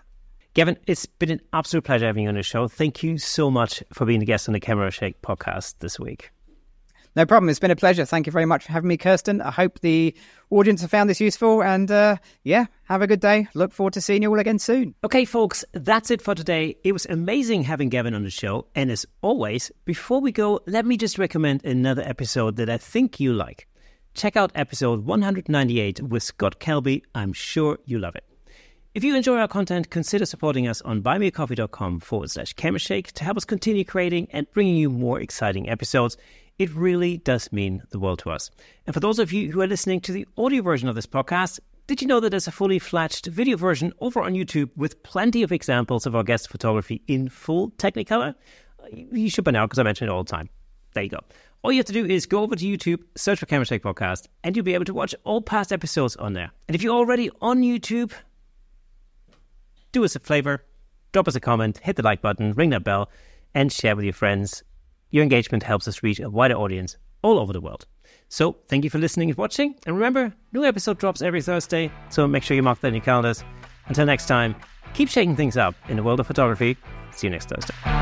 Gavin, it's been an absolute pleasure having you on the show. Thank you so much for being a guest on the Camera Shake podcast this week. No problem. It's been a pleasure. Thank you very much for having me, Kirsten. I hope the audience have found this useful. And have a good day. Look forward to seeing you all again soon. Okay, folks, that's it for today. It was amazing having Gavin on the show. And as always, before we go, let me just recommend another episode that I think you like. Check out episode 198 with Scott Kelby. I'm sure you love it. If you enjoy our content, consider supporting us on buymeacoffee.com/camerashake to help us continue creating and bringing you more exciting episodes. It really does mean the world to us. And for those of you who are listening to the audio version of this podcast, did you know that there's a fully fledged video version over on YouTube with plenty of examples of our guest photography in full Technicolor? You should by now, because I mention it all the time. There you go. All you have to do is go over to YouTube, search for Camera Shake Podcast, and you'll be able to watch all past episodes on there. And if you're already on YouTube, do us a favor, drop us a comment, hit the like button, ring that bell, and share with your friends. Your engagement helps us reach a wider audience all over the world. So thank you for listening and watching. And remember, new episode drops every Thursday, so make sure you mark that in your calendars. Until next time, keep shaking things up in the world of photography. See you next Thursday.